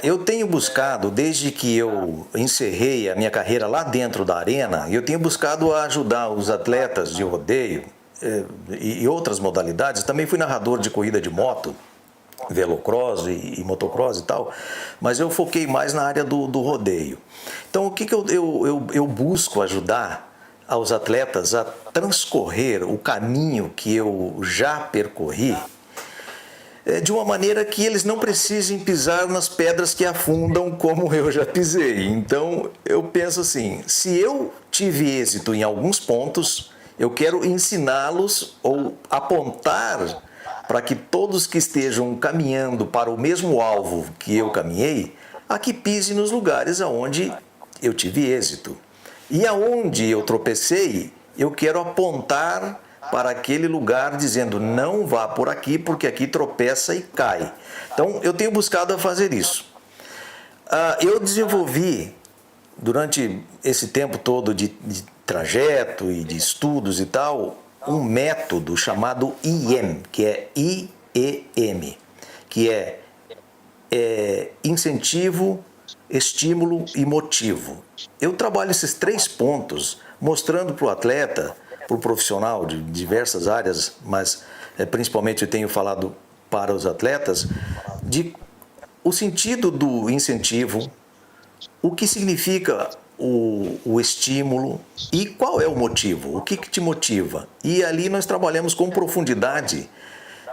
eu tenho buscado, desde que eu encerrei a minha carreira lá dentro da arena, eu tenho buscado ajudar os atletas de rodeio e outras modalidades. Também fui narrador de corrida de moto, velocross e motocross e tal, mas eu foquei mais na área do rodeio. Então, o que eu busco ajudar aos atletas a transcorrer o caminho que eu já percorri, de uma maneira que eles não precisem pisar nas pedras que afundam como eu já pisei. Então, eu penso assim, se eu tive êxito em alguns pontos, eu quero ensiná-los ou apontar para que todos que estejam caminhando para o mesmo alvo que eu caminhei, a que pise nos lugares aonde eu tive êxito. E aonde eu tropecei, eu quero apontar para aquele lugar dizendo, não vá por aqui, porque aqui tropeça e cai. Então, eu tenho buscado a fazer isso. Eu desenvolvi, durante esse tempo todo de trajeto e de estudos e tal, um método chamado IEM, que é IEM, que é incentivo, estímulo e motivo. Eu trabalho esses 3 pontos, mostrando para o atleta, para o profissional de diversas áreas, mas principalmente eu tenho falado para os atletas, de o sentido do incentivo, o que significa o estímulo e qual é o motivo, o que te motiva. E ali nós trabalhamos com profundidade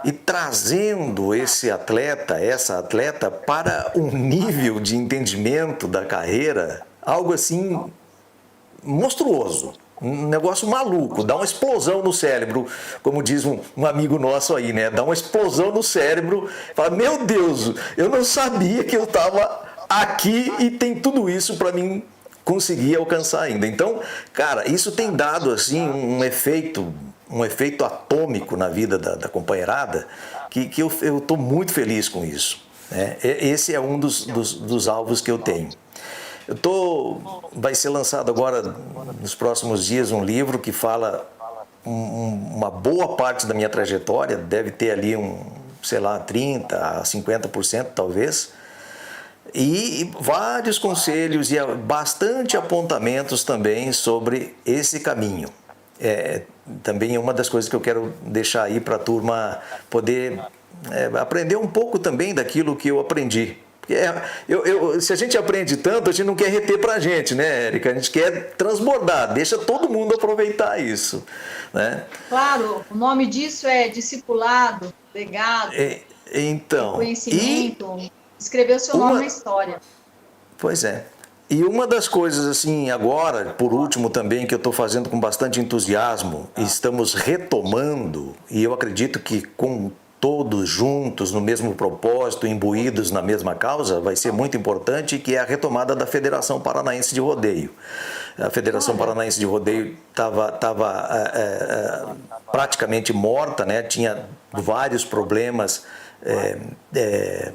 e trazendo essa atleta para um nível de entendimento da carreira, algo assim monstruoso, um negócio maluco, dá uma explosão no cérebro, como diz um amigo nosso aí, né? Dá uma explosão no cérebro, fala, meu Deus, eu não sabia que eu estava aqui e tem tudo isso para mim conseguir alcançar ainda. Então, cara, isso tem dado assim um efeito atômico na vida da companheirada, que eu estou muito feliz com isso, né? Esse é um dos alvos que eu tenho. Vai ser lançado agora, nos próximos dias, um livro que fala uma boa parte da minha trajetória, deve ter ali sei lá, 30% a 50% talvez, e vários conselhos e bastante apontamentos também sobre esse caminho. Também é uma das coisas que eu quero deixar aí para a turma poder aprender um pouco também daquilo que eu aprendi. Se a gente aprende tanto, a gente não quer reter para a gente, né, Érica? A gente quer transbordar, deixa todo mundo aproveitar isso, né? Claro, o nome disso é discipulado, legado, Então, conhecimento, escrever o seu nome na história. Pois é. E uma das coisas, assim, agora, por último também, que eu estou fazendo com bastante entusiasmo, e estamos retomando, e eu acredito que com todos juntos no mesmo propósito, imbuídos na mesma causa, vai ser muito importante, que é a retomada da Federação Paranaense de Rodeio. A Federação Paranaense de Rodeio estava praticamente morta, né? Tinha vários problemas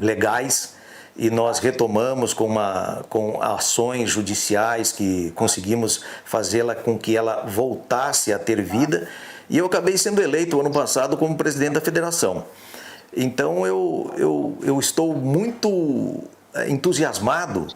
legais, e nós retomamos com ações judiciais que conseguimos fazê-la com que ela voltasse a ter vida, e eu acabei sendo eleito ano passado como presidente da federação. Então eu estou muito entusiasmado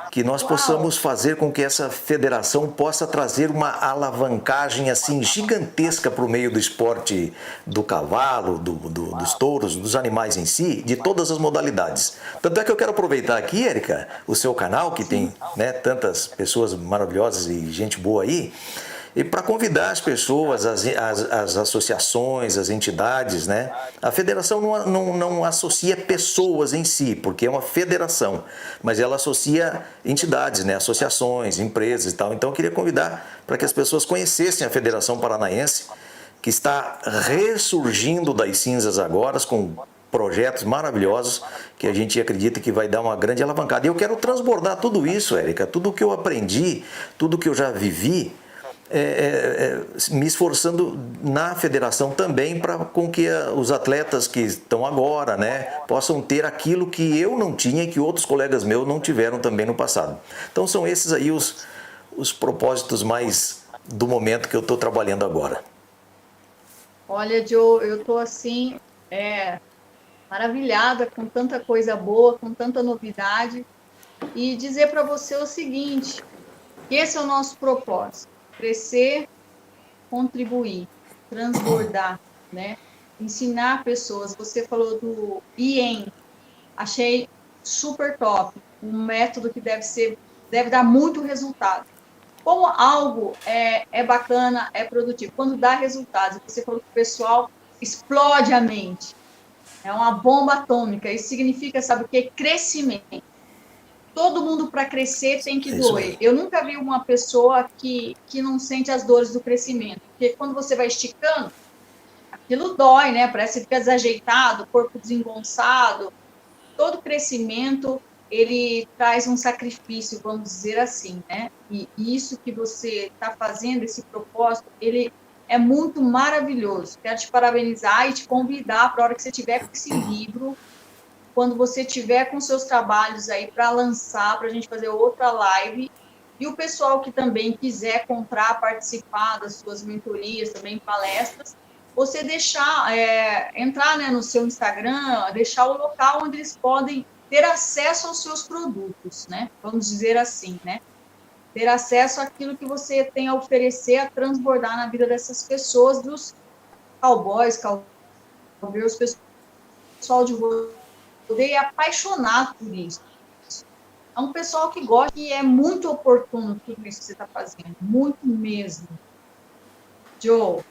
que nós possamos fazer com que essa federação possa trazer uma alavancagem assim gigantesca para o meio do esporte do cavalo, dos touros, dos animais em si, de todas as modalidades. Tanto é que eu quero aproveitar aqui, Érica, o seu canal, que tem, né, tantas pessoas maravilhosas e gente boa aí, e para convidar as pessoas, as associações, as entidades, né? A federação não associa pessoas em si, porque é uma federação, mas ela associa entidades, né? Associações, empresas e tal. Então eu queria convidar para que as pessoas conhecessem a Federação Paranaense, que está ressurgindo das cinzas agora, com projetos maravilhosos que a gente acredita que vai dar uma grande alavancada. E eu quero transbordar tudo isso, Érica, tudo o que eu aprendi, tudo o que eu já vivi, me esforçando na federação também para com que os atletas que estão agora, né, possam ter aquilo que eu não tinha e que outros colegas meus não tiveram também no passado. Então são esses aí os propósitos mais do momento que eu estou trabalhando agora. Olha, Joe, eu estou assim, maravilhada com tanta coisa boa, com tanta novidade, e dizer para você o seguinte, que esse é o nosso propósito: crescer, contribuir, transbordar, né? Ensinar pessoas. Você falou do IEM, achei super top, um método que deve dar muito resultado. Como algo é bacana, é produtivo, quando dá resultados, você falou que o pessoal explode a mente, é uma bomba atômica, isso significa, sabe o que? Crescimento. Todo mundo, para crescer, tem que doer. Eu nunca vi uma pessoa que não sente as dores do crescimento. Porque quando você vai esticando, aquilo dói, né? Parece que fica desajeitado, corpo desengonçado. Todo crescimento, ele traz um sacrifício, vamos dizer assim, né? E isso que você está fazendo, esse propósito, ele é muito maravilhoso. Quero te parabenizar e te convidar para a hora que você tiver com esse livro, quando você tiver com seus trabalhos aí para lançar, para a gente fazer outra live, e o pessoal que também quiser comprar, participar das suas mentorias, também palestras, você deixar, entrar, né, no seu Instagram, deixar o local onde eles podem ter acesso aos seus produtos, né? Vamos dizer assim, né? Ter acesso àquilo que você tem a oferecer, a transbordar na vida dessas pessoas, dos cowboys, cowgirls, pessoal de rodeio é apaixonado por isso. É um pessoal que gosta e é muito oportuno tudo isso que você está fazendo, muito mesmo. Joe,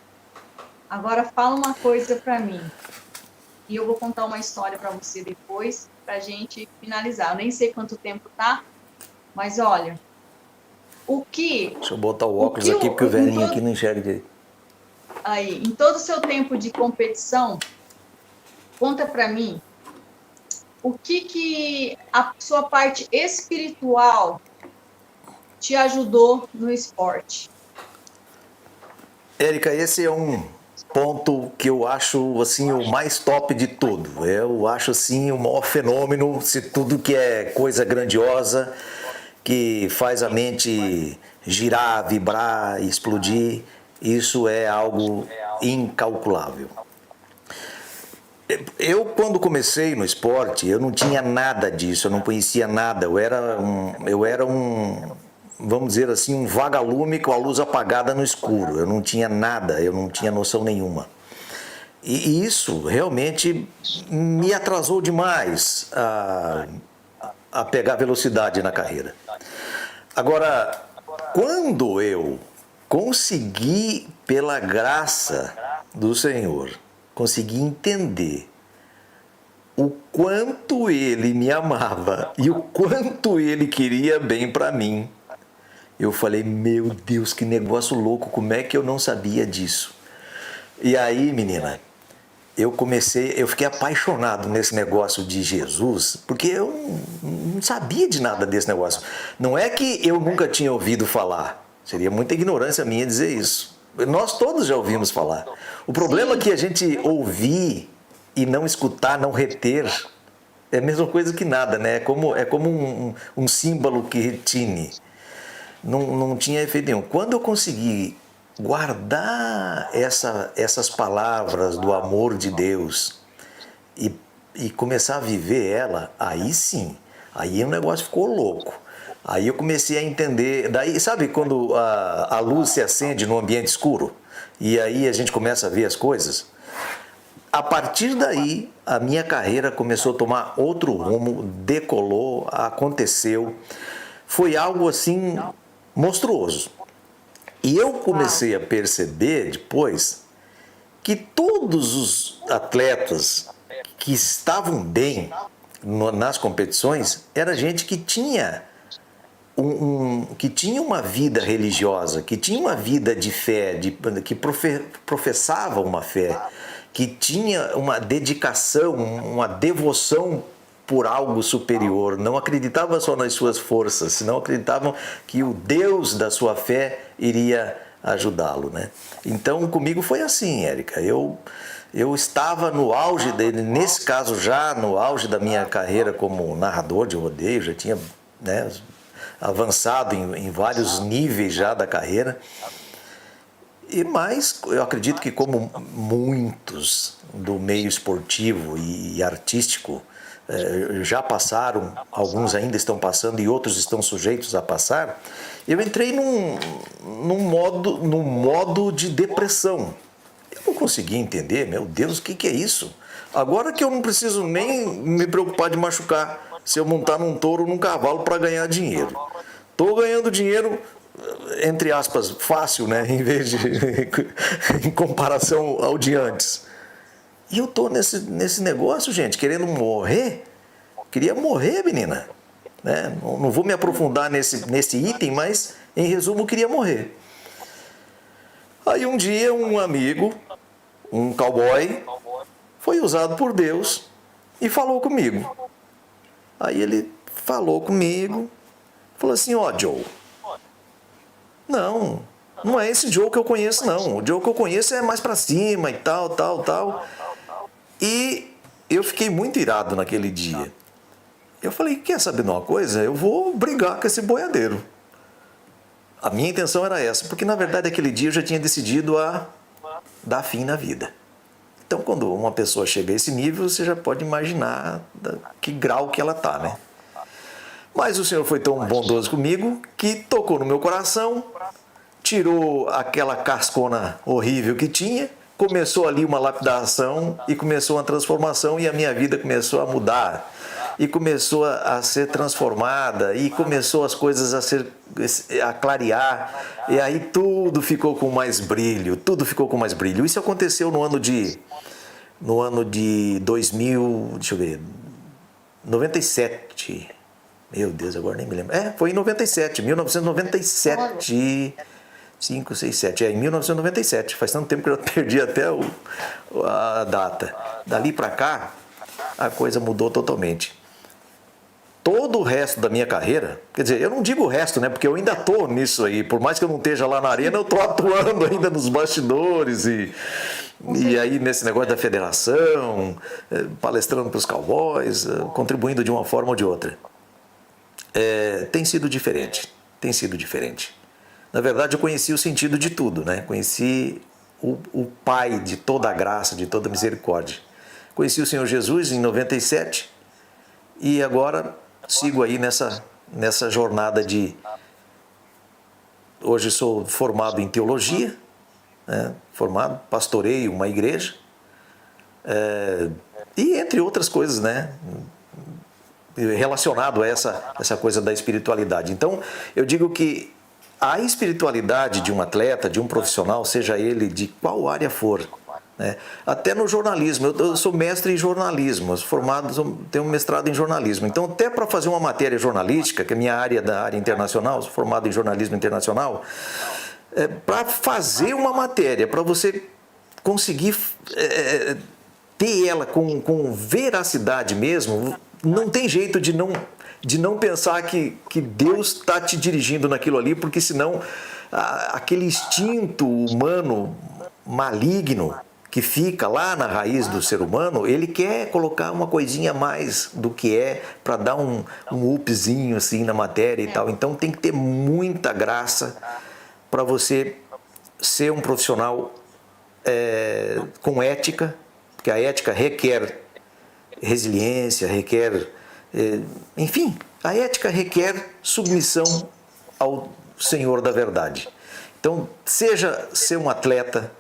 agora fala uma coisa para mim. e eu vou contar uma história para você depois, para a gente finalizar. Eu nem sei quanto tempo tá, mas olha, Deixa eu botar o óculos aqui, porque o velhinho aqui não enxerga direito. Aí, em todo o seu tempo de competição, conta para mim, o que a sua parte espiritual te ajudou no esporte? Érica, esse é um ponto que eu acho assim o mais top de tudo. Eu acho assim o maior fenômeno, se tudo que é coisa grandiosa, que faz a mente girar, vibrar, explodir, isso é algo incalculável. Eu, quando comecei no esporte, eu não tinha nada disso, eu não conhecia nada. Vamos dizer assim, um vagalume com a luz apagada no escuro. Eu não tinha nada, eu não tinha noção nenhuma. E isso realmente me atrasou demais a pegar velocidade na carreira. Agora, quando eu consegui, pela graça do Senhor, consegui entender o quanto Ele me amava e o quanto Ele queria bem para mim, eu falei, meu Deus, que negócio louco, como é que eu não sabia disso? E aí, menina, eu fiquei apaixonado nesse negócio de Jesus, porque eu não sabia de nada desse negócio. Não é que eu nunca tinha ouvido falar, seria muita ignorância minha dizer isso. Nós todos já ouvimos falar. O problema é que a gente ouvir e não escutar, não reter, é a mesma coisa que nada, né? É como um símbolo que retine. Não tinha efeito nenhum. Quando eu consegui guardar essas palavras do amor de Deus e começar a viver ela, aí sim, aí o negócio ficou louco. Aí eu comecei a entender, daí sabe quando a luz se acende no ambiente escuro e aí a gente começa a ver as coisas? A partir daí, a minha carreira começou a tomar outro rumo, decolou, aconteceu. Foi algo assim monstruoso. E eu comecei a perceber depois que todos os atletas que estavam bem nas competições era gente que tinha que tinha uma vida religiosa, que tinha uma vida de fé, que professava uma fé, que tinha uma dedicação, uma devoção por algo superior, não acreditava só nas suas forças, senão acreditavam que o Deus da sua fé iria ajudá-lo, né? Então comigo foi assim, Érica, eu estava no auge dele, nesse caso já no auge da minha carreira como narrador de rodeio, já tinha, né, avançado em vários níveis já da carreira. Mas eu acredito que como muitos do meio esportivo e artístico já passaram, alguns ainda estão passando e outros estão sujeitos a passar, eu entrei num modo de depressão. Eu não conseguia entender, meu Deus, o que é isso? Agora que eu não preciso nem me preocupar de machucar se eu montar num touro ou num cavalo para ganhar dinheiro. Estou ganhando dinheiro, entre aspas, fácil, né? Em vez de em comparação ao de antes. E eu tô nesse negócio, gente, querendo morrer. Queria morrer, menina. Né? Não vou me aprofundar nesse item, mas em resumo, eu queria morrer. Aí um dia um amigo, um cowboy, foi usado por Deus e falou comigo. Aí ele falou comigo, falou assim, ó, Joe, não é esse Joe que eu conheço, não. O Joe que eu conheço é mais pra cima e tal. E eu fiquei muito irado naquele dia. Eu falei, quer saber de uma coisa? Eu vou brigar com esse boiadeiro. A minha intenção era essa, porque na verdade aquele dia eu já tinha decidido a dar fim na vida. Então quando uma pessoa chega a esse nível, você já pode imaginar que grau que ela tá, né? Mas o Senhor foi tão bondoso comigo que tocou no meu coração, tirou aquela cascona horrível que tinha, começou ali uma lapidação e começou uma transformação e a minha vida começou a mudar. E começou a ser transformada e começou as coisas a clarear e aí tudo ficou com mais brilho, Isso aconteceu no ano de no ano de 2000, deixa eu ver, 97. Meu Deus, agora nem me lembro. Foi em 97, 1997. 5, 6, 7. Em 1997. Faz tanto tempo que eu perdi até a data. Dali para cá, a coisa mudou totalmente. Todo o resto da minha carreira, quer dizer, eu não digo o resto, né? Porque eu ainda tô nisso aí. Por mais que eu não esteja lá na arena, eu tô atuando ainda nos bastidores e aí nesse negócio da federação, palestrando para os cowboys, contribuindo de uma forma ou de outra. Tem sido diferente. Tem sido diferente. Na verdade, eu conheci o sentido de tudo, né? Conheci o Pai de toda a graça, de toda a misericórdia. Conheci o Senhor Jesus em 97 e agora sigo aí nessa jornada de... Hoje sou formado em teologia, né? Pastoreio uma igreja, e entre outras coisas, né? Relacionado a essa coisa da espiritualidade. Então, eu digo que a espiritualidade de um atleta, de um profissional, seja ele de qual área for, né? Até no jornalismo, eu sou mestre em jornalismo, tenho um mestrado em jornalismo, então até para fazer uma matéria jornalística, que é a minha área da área internacional, sou formado em jornalismo internacional, para fazer uma matéria, para você conseguir ter ela com veracidade mesmo, não tem jeito de não pensar que Deus está te dirigindo naquilo ali, porque senão aquele instinto humano maligno que fica lá na raiz do ser humano, ele quer colocar uma coisinha a mais do que para dar um upzinho assim na matéria e tal. Então tem que ter muita graça para você ser um profissional com ética, porque a ética requer resiliência, requer... enfim, a ética requer submissão ao Senhor da verdade. Então, seja ser um atleta,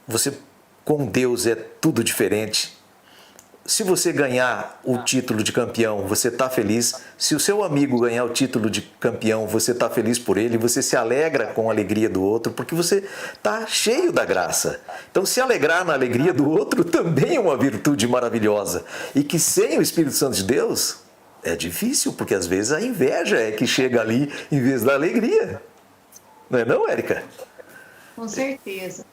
você com Deus é tudo diferente. Se você ganhar o título de campeão, você está feliz. Se o seu amigo ganhar o título de campeão, você está feliz por ele. Você se alegra com a alegria do outro, porque você está cheio da graça. Então, se alegrar na alegria do outro também é uma virtude maravilhosa. E que sem o Espírito Santo de Deus é difícil, porque às vezes a inveja é que chega ali em vez da alegria. Não é não, Érica? Com certeza.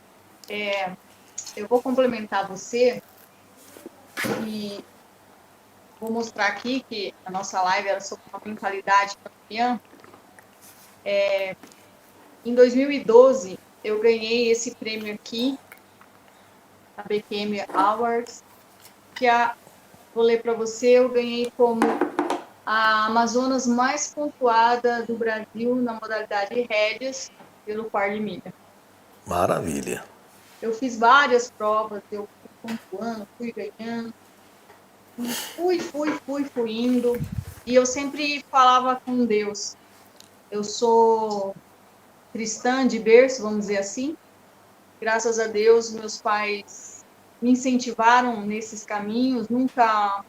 Eu vou complementar você e vou mostrar aqui que a nossa live era sobre uma mentalidade campeã. Em 2012, eu ganhei esse prêmio aqui, a BQM Awards, vou ler para você, eu ganhei como a Amazonas mais pontuada do Brasil na modalidade rédeas pelo par de milha. Maravilha. Eu fiz várias provas, eu fui pontuando, fui ganhando, fui indo, e eu sempre falava com Deus. Eu sou cristã de berço, vamos dizer assim. Graças a Deus, meus pais me incentivaram nesses caminhos, nunca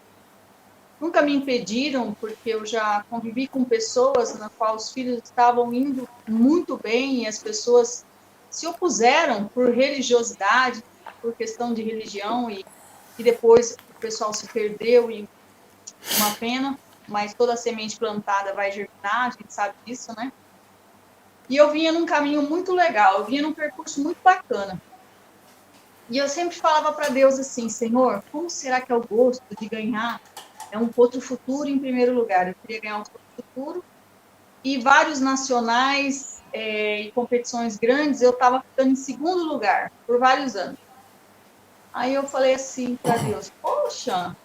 me impediram, porque eu já convivi com pessoas na qual os filhos estavam indo muito bem e as pessoas se opuseram por religiosidade, por questão de religião, e depois o pessoal se perdeu, e uma pena, mas toda semente plantada vai germinar, a gente sabe disso, né? E eu vinha num caminho muito legal, eu vinha num percurso muito bacana. E eu sempre falava para Deus assim: Senhor, como será que é o gosto de ganhar um potro futuro em primeiro lugar? Eu queria ganhar um potro futuro, e vários nacionais e competições grandes, eu estava ficando em segundo lugar por vários anos. Aí eu falei assim para Deus: poxa,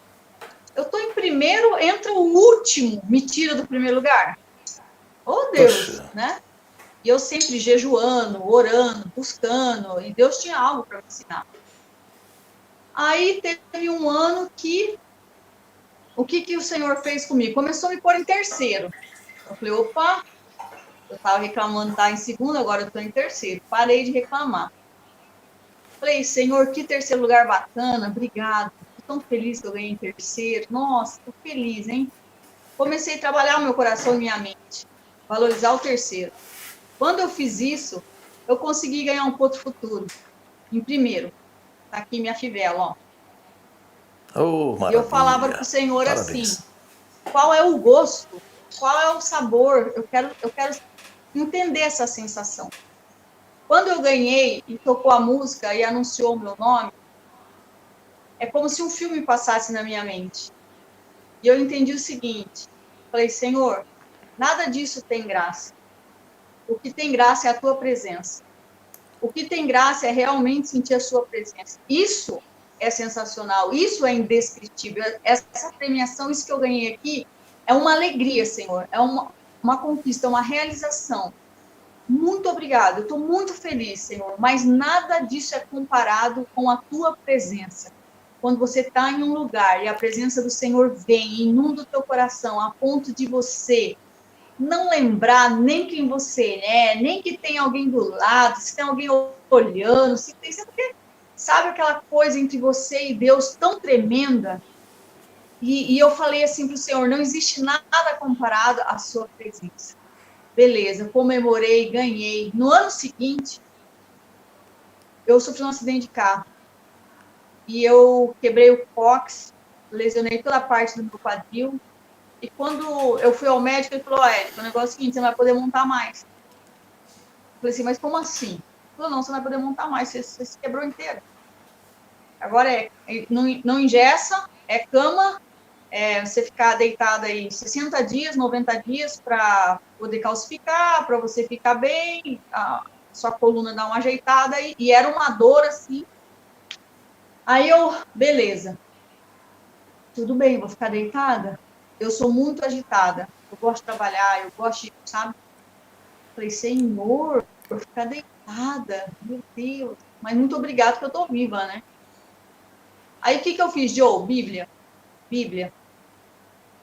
eu estou em primeiro, entra o último, me tira do primeiro lugar. Oh, Deus, poxa, né? E eu sempre jejuando, orando, buscando, e Deus tinha algo para me ensinar. Aí teve um ano que o que o Senhor fez comigo? Começou a me pôr em terceiro. Eu falei: opa, eu estava reclamando de estar em segundo, agora eu estou em terceiro. Parei de reclamar. Falei: Senhor, que terceiro lugar bacana, obrigado. Estou tão feliz que eu ganhei em terceiro. Nossa, estou feliz, hein? Comecei a trabalhar o meu coração e minha mente, valorizar o terceiro. Quando eu fiz isso, eu consegui ganhar um potro futuro, em primeiro. Tá aqui minha fivela, ó. Oh, E eu falava maravilha. para o Senhor Parabéns. assim: qual é o gosto? Qual é o sabor? Eu quero entender essa sensação. Quando eu ganhei e tocou a música e anunciou o meu nome, é como se um filme passasse na minha mente. E eu entendi o seguinte: falei, Senhor, nada disso tem graça. O que tem graça é a tua presença. O que tem graça é realmente sentir a sua presença. Isso é sensacional, isso é indescritível. Essa premiação, isso que eu ganhei aqui, é uma alegria, Senhor. É uma conquista, uma realização. Muito obrigada, eu estou muito feliz, Senhor, mas nada disso é comparado com a tua presença. Quando você está em um lugar e a presença do Senhor vem e inunda o teu coração a ponto de você não lembrar nem quem você é, nem que tem alguém do lado, se tem alguém olhando, se tem, sabe aquela coisa entre você e Deus tão tremenda? E eu falei assim para o Senhor, não existe nada comparado à sua presença. Beleza, comemorei, ganhei. No ano seguinte, eu sofri um acidente de carro. E eu quebrei o cóccix, lesionei toda a parte do meu quadril. E quando eu fui ao médico, ele falou, o negócio é o seguinte, você não vai poder montar mais. Eu falei assim, mas como assim? Ele falou, não, você não vai poder montar mais, você se quebrou inteiro. Agora não engessa, é cama, você ficar deitado aí 60 dias, 90 dias para poder calcificar, para você ficar bem, sua coluna dar uma ajeitada, e era uma dor assim. Aí beleza, tudo bem, vou ficar deitada. Eu sou muito agitada, eu gosto de trabalhar, eu gosto de, sabe? Falei, Senhor, vou ficar deitada, meu Deus, mas muito obrigado que eu tô viva, né? Aí o que eu fiz, Joe? Bíblia.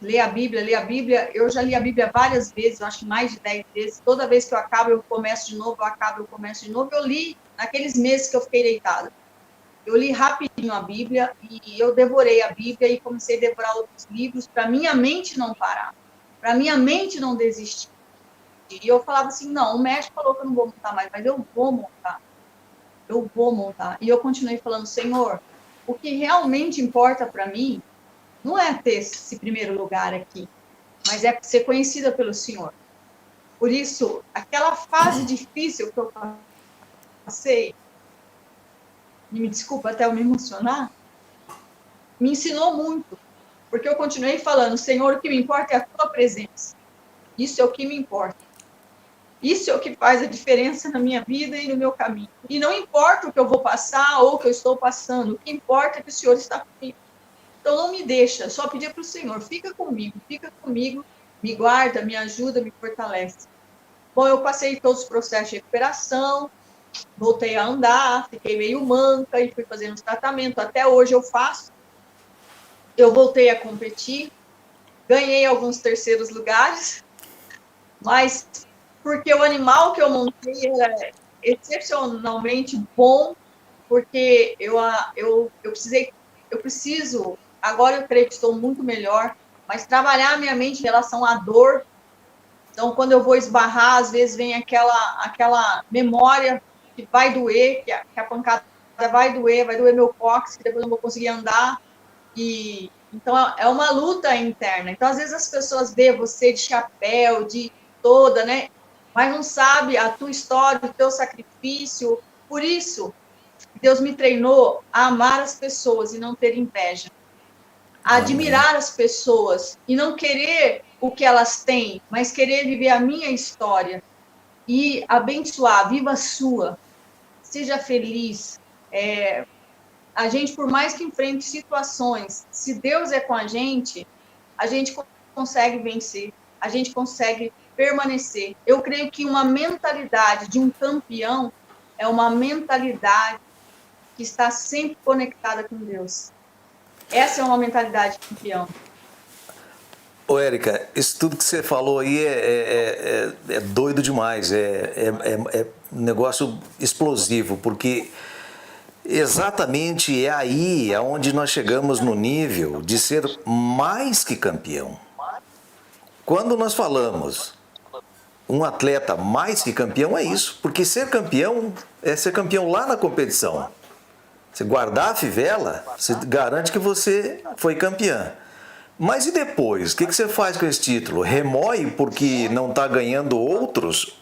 Ler a Bíblia. Eu já li a Bíblia várias vezes, eu acho que mais de 10 vezes. Toda vez que eu acabo, eu começo de novo, eu acabo, eu começo de novo. Eu li naqueles meses que eu fiquei deitada. Eu li rapidinho a Bíblia e eu devorei a Bíblia e comecei a devorar outros livros para minha mente não parar, para minha mente não desistir. E eu falava assim, não, o médico falou que eu não vou montar mais, mas eu vou montar. Eu vou montar. E eu continuei falando, Senhor, o que realmente importa para mim não é ter esse primeiro lugar aqui, mas é ser conhecida pelo Senhor. Por isso, aquela fase difícil que eu passei, e me desculpa até eu me emocionar, me ensinou muito, porque eu continuei falando, Senhor, o que me importa é a tua presença. Isso é o que me importa. Isso é o que faz a diferença na minha vida e no meu caminho. E não importa o que eu vou passar ou o que eu estou passando, o que importa é que o Senhor está comigo. Então não me deixa, só pedir para o Senhor, fica comigo, me guarda, me ajuda, me fortalece. Bom, eu passei todos os processos de recuperação, voltei a andar, fiquei meio manca e fui fazendo os tratamentos. Até hoje eu faço. Eu voltei a competir, ganhei alguns terceiros lugares, mas porque o animal que eu montei era excepcionalmente bom, porque eu preciso, agora eu creio que estou muito melhor, mas trabalhar a minha mente em relação à dor. Então, quando eu vou esbarrar, às vezes vem aquela memória que vai doer, que a pancada vai doer meu cóccix, que depois eu não vou conseguir andar. E então é uma luta interna. Então, às vezes as pessoas veem você de chapéu, de toda, né? Mas não sabe a tua história, o teu sacrifício. Por isso, Deus me treinou a amar as pessoas e não ter inveja. A admirar as pessoas e não querer o que elas têm, mas querer viver a minha história e abençoar, viva a sua, seja feliz. A gente, por mais que enfrente situações, se Deus é com a gente consegue vencer, a gente consegue permanecer. Eu creio que uma mentalidade de um campeão é uma mentalidade que está sempre conectada com Deus. Essa é uma mentalidade de campeão. Ô, Érica, isso tudo que você falou aí é doido demais, é um negócio explosivo, porque exatamente é aí aonde nós chegamos no nível de ser mais que campeão. Quando nós falamos um atleta mais que campeão, é isso, porque ser campeão é ser campeão lá na competição. Você guardar a fivela, você garante que você foi campeã. Mas e depois? O que você faz com esse título? Remoe porque não está ganhando outros?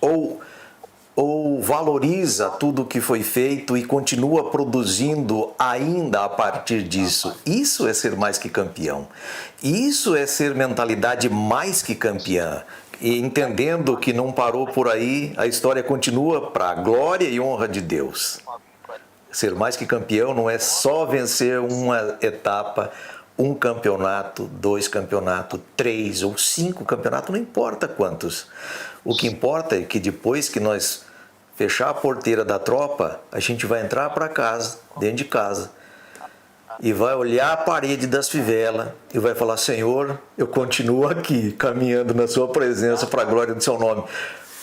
Ou valoriza tudo que foi feito e continua produzindo ainda a partir disso? Isso é ser mais que campeão. Isso é ser mentalidade mais que campeã. E entendendo que não parou por aí, a história continua para a glória e honra de Deus. Ser mais que campeão não é só vencer uma etapa, um campeonato, 2 campeonatos, 3 ou 5 campeonatos, não importa quantos. O que importa é que depois que nós fechar a porteira da tropa, a gente vai entrar para casa, dentro de casa, e vai olhar a parede das fivelas e vai falar: Senhor, eu continuo aqui, caminhando na sua presença para a glória do seu nome.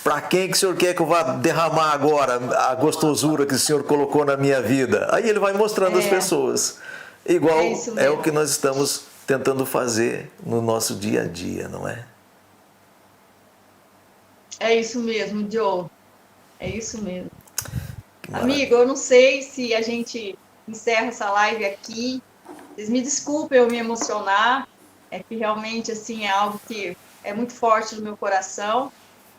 Para quem que o Senhor quer que eu vá derramar agora a gostosura que o Senhor colocou na minha vida? Aí ele vai mostrando às pessoas. Igual é o que nós estamos tentando fazer no nosso dia a dia, não é? É isso mesmo, Joe. É isso mesmo. Amigo, eu não sei se a gente encerra essa live aqui. Vocês me desculpem eu me emocionar. É que realmente, assim, é algo que é muito forte no meu coração.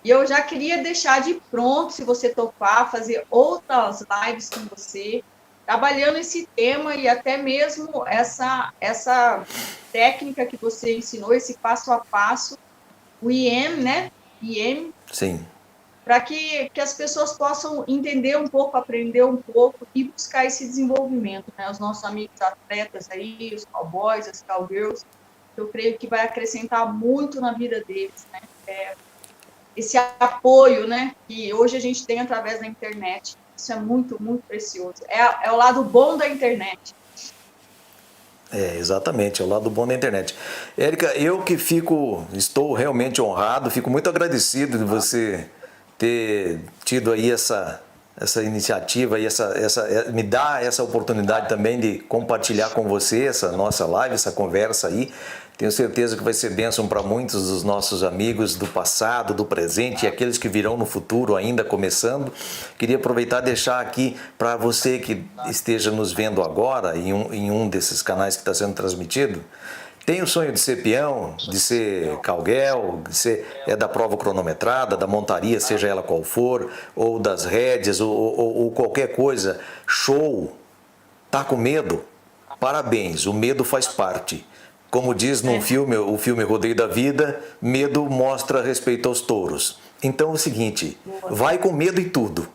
E eu já queria deixar de pronto, se você topar, fazer outras lives com você, trabalhando esse tema e até mesmo essa técnica que você ensinou, esse passo a passo, o IM, né? IM. Sim. Para que as pessoas possam entender um pouco, aprender um pouco e buscar esse desenvolvimento, né? Os nossos amigos atletas aí, os cowboys, as cowgirls, eu creio que vai acrescentar muito na vida deles, né? Esse apoio, né, que hoje a gente tem através da internet. Isso é muito, muito precioso. É o lado bom da internet. Exatamente, é o lado bom da internet. Érica, eu que estou realmente honrado, fico muito agradecido de você ter tido aí essa iniciativa e me dar essa oportunidade também de compartilhar com você essa nossa live, essa conversa aí. Tenho certeza que vai ser bênção para muitos dos nossos amigos do passado, do presente e aqueles que virão no futuro ainda começando. Queria aproveitar e deixar aqui para você que esteja nos vendo agora em um desses canais que está sendo transmitido. Tem o sonho de ser peão, de ser cowgirl, da prova cronometrada, da montaria, seja ela qual for, ou das rédeas, ou qualquer coisa, show, tá com medo? Parabéns, o medo faz parte. Como diz no filme, o filme Rodeio da Vida, medo mostra respeito aos touros. Então é o seguinte, vai com medo e tudo,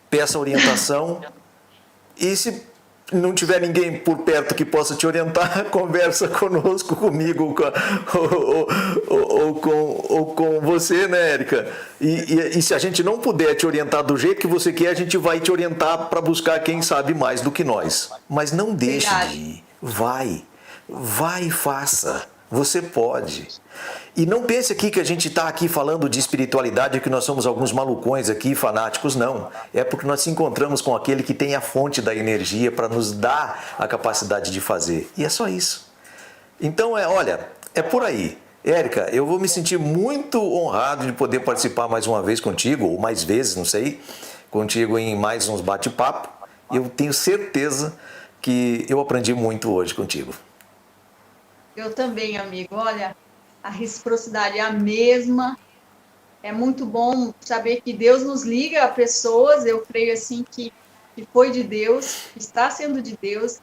peça orientação e se não tiver ninguém por perto que possa te orientar, conversa conosco, comigo ou com você, né, Érica? E se a gente não puder te orientar do jeito que você quer, a gente vai te orientar para buscar quem sabe mais do que nós. Mas não deixe de ir. Vai e faça. Você pode. E não pense aqui que a gente está aqui falando de espiritualidade, que nós somos alguns malucões aqui, fanáticos, não. É porque nós se encontramos com aquele que tem a fonte da energia para nos dar a capacidade de fazer. E é só isso. Então, olha, é por aí. Érica, eu vou me sentir muito honrado de poder participar mais uma vez contigo, ou mais vezes, não sei, contigo em mais uns bate-papo. Eu tenho certeza que eu aprendi muito hoje contigo. Eu também, amigo. Olha, a reciprocidade é a mesma. É muito bom saber que Deus nos liga a pessoas. Eu creio assim que foi de Deus, que está sendo de Deus.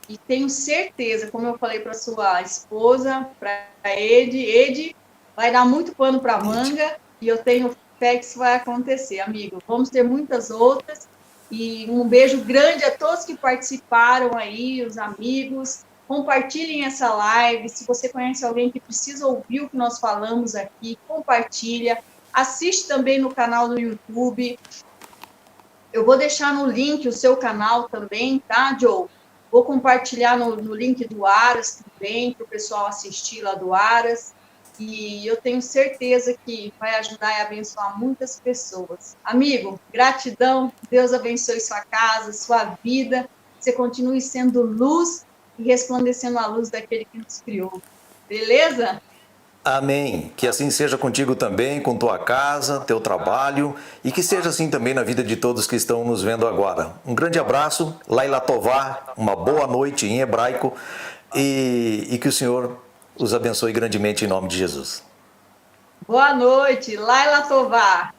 E tenho certeza, como eu falei para sua esposa, para Ed, vai dar muito pano para manga. E eu tenho fé que isso vai acontecer, amigo. Vamos ter muitas outras. E um beijo grande a todos que participaram aí, os amigos. Compartilhem essa live. Se você conhece alguém que precisa ouvir o que nós falamos aqui, compartilha. Assiste também no canal do YouTube. Eu vou deixar no link o seu canal também, tá, Joe? Vou compartilhar no link do Aras também, para o pessoal assistir lá do Aras. E eu tenho certeza que vai ajudar e abençoar muitas pessoas. Amigo, gratidão. Deus abençoe sua casa, sua vida. Você continue sendo luz e resplandecendo a luz daquele que nos criou. Beleza? Amém. Que assim seja contigo também, com tua casa, teu trabalho e que seja assim também na vida de todos que estão nos vendo agora. Um grande abraço, Laila Tová, uma boa noite em hebraico e que o Senhor os abençoe grandemente em nome de Jesus. Boa noite, Laila Tovar.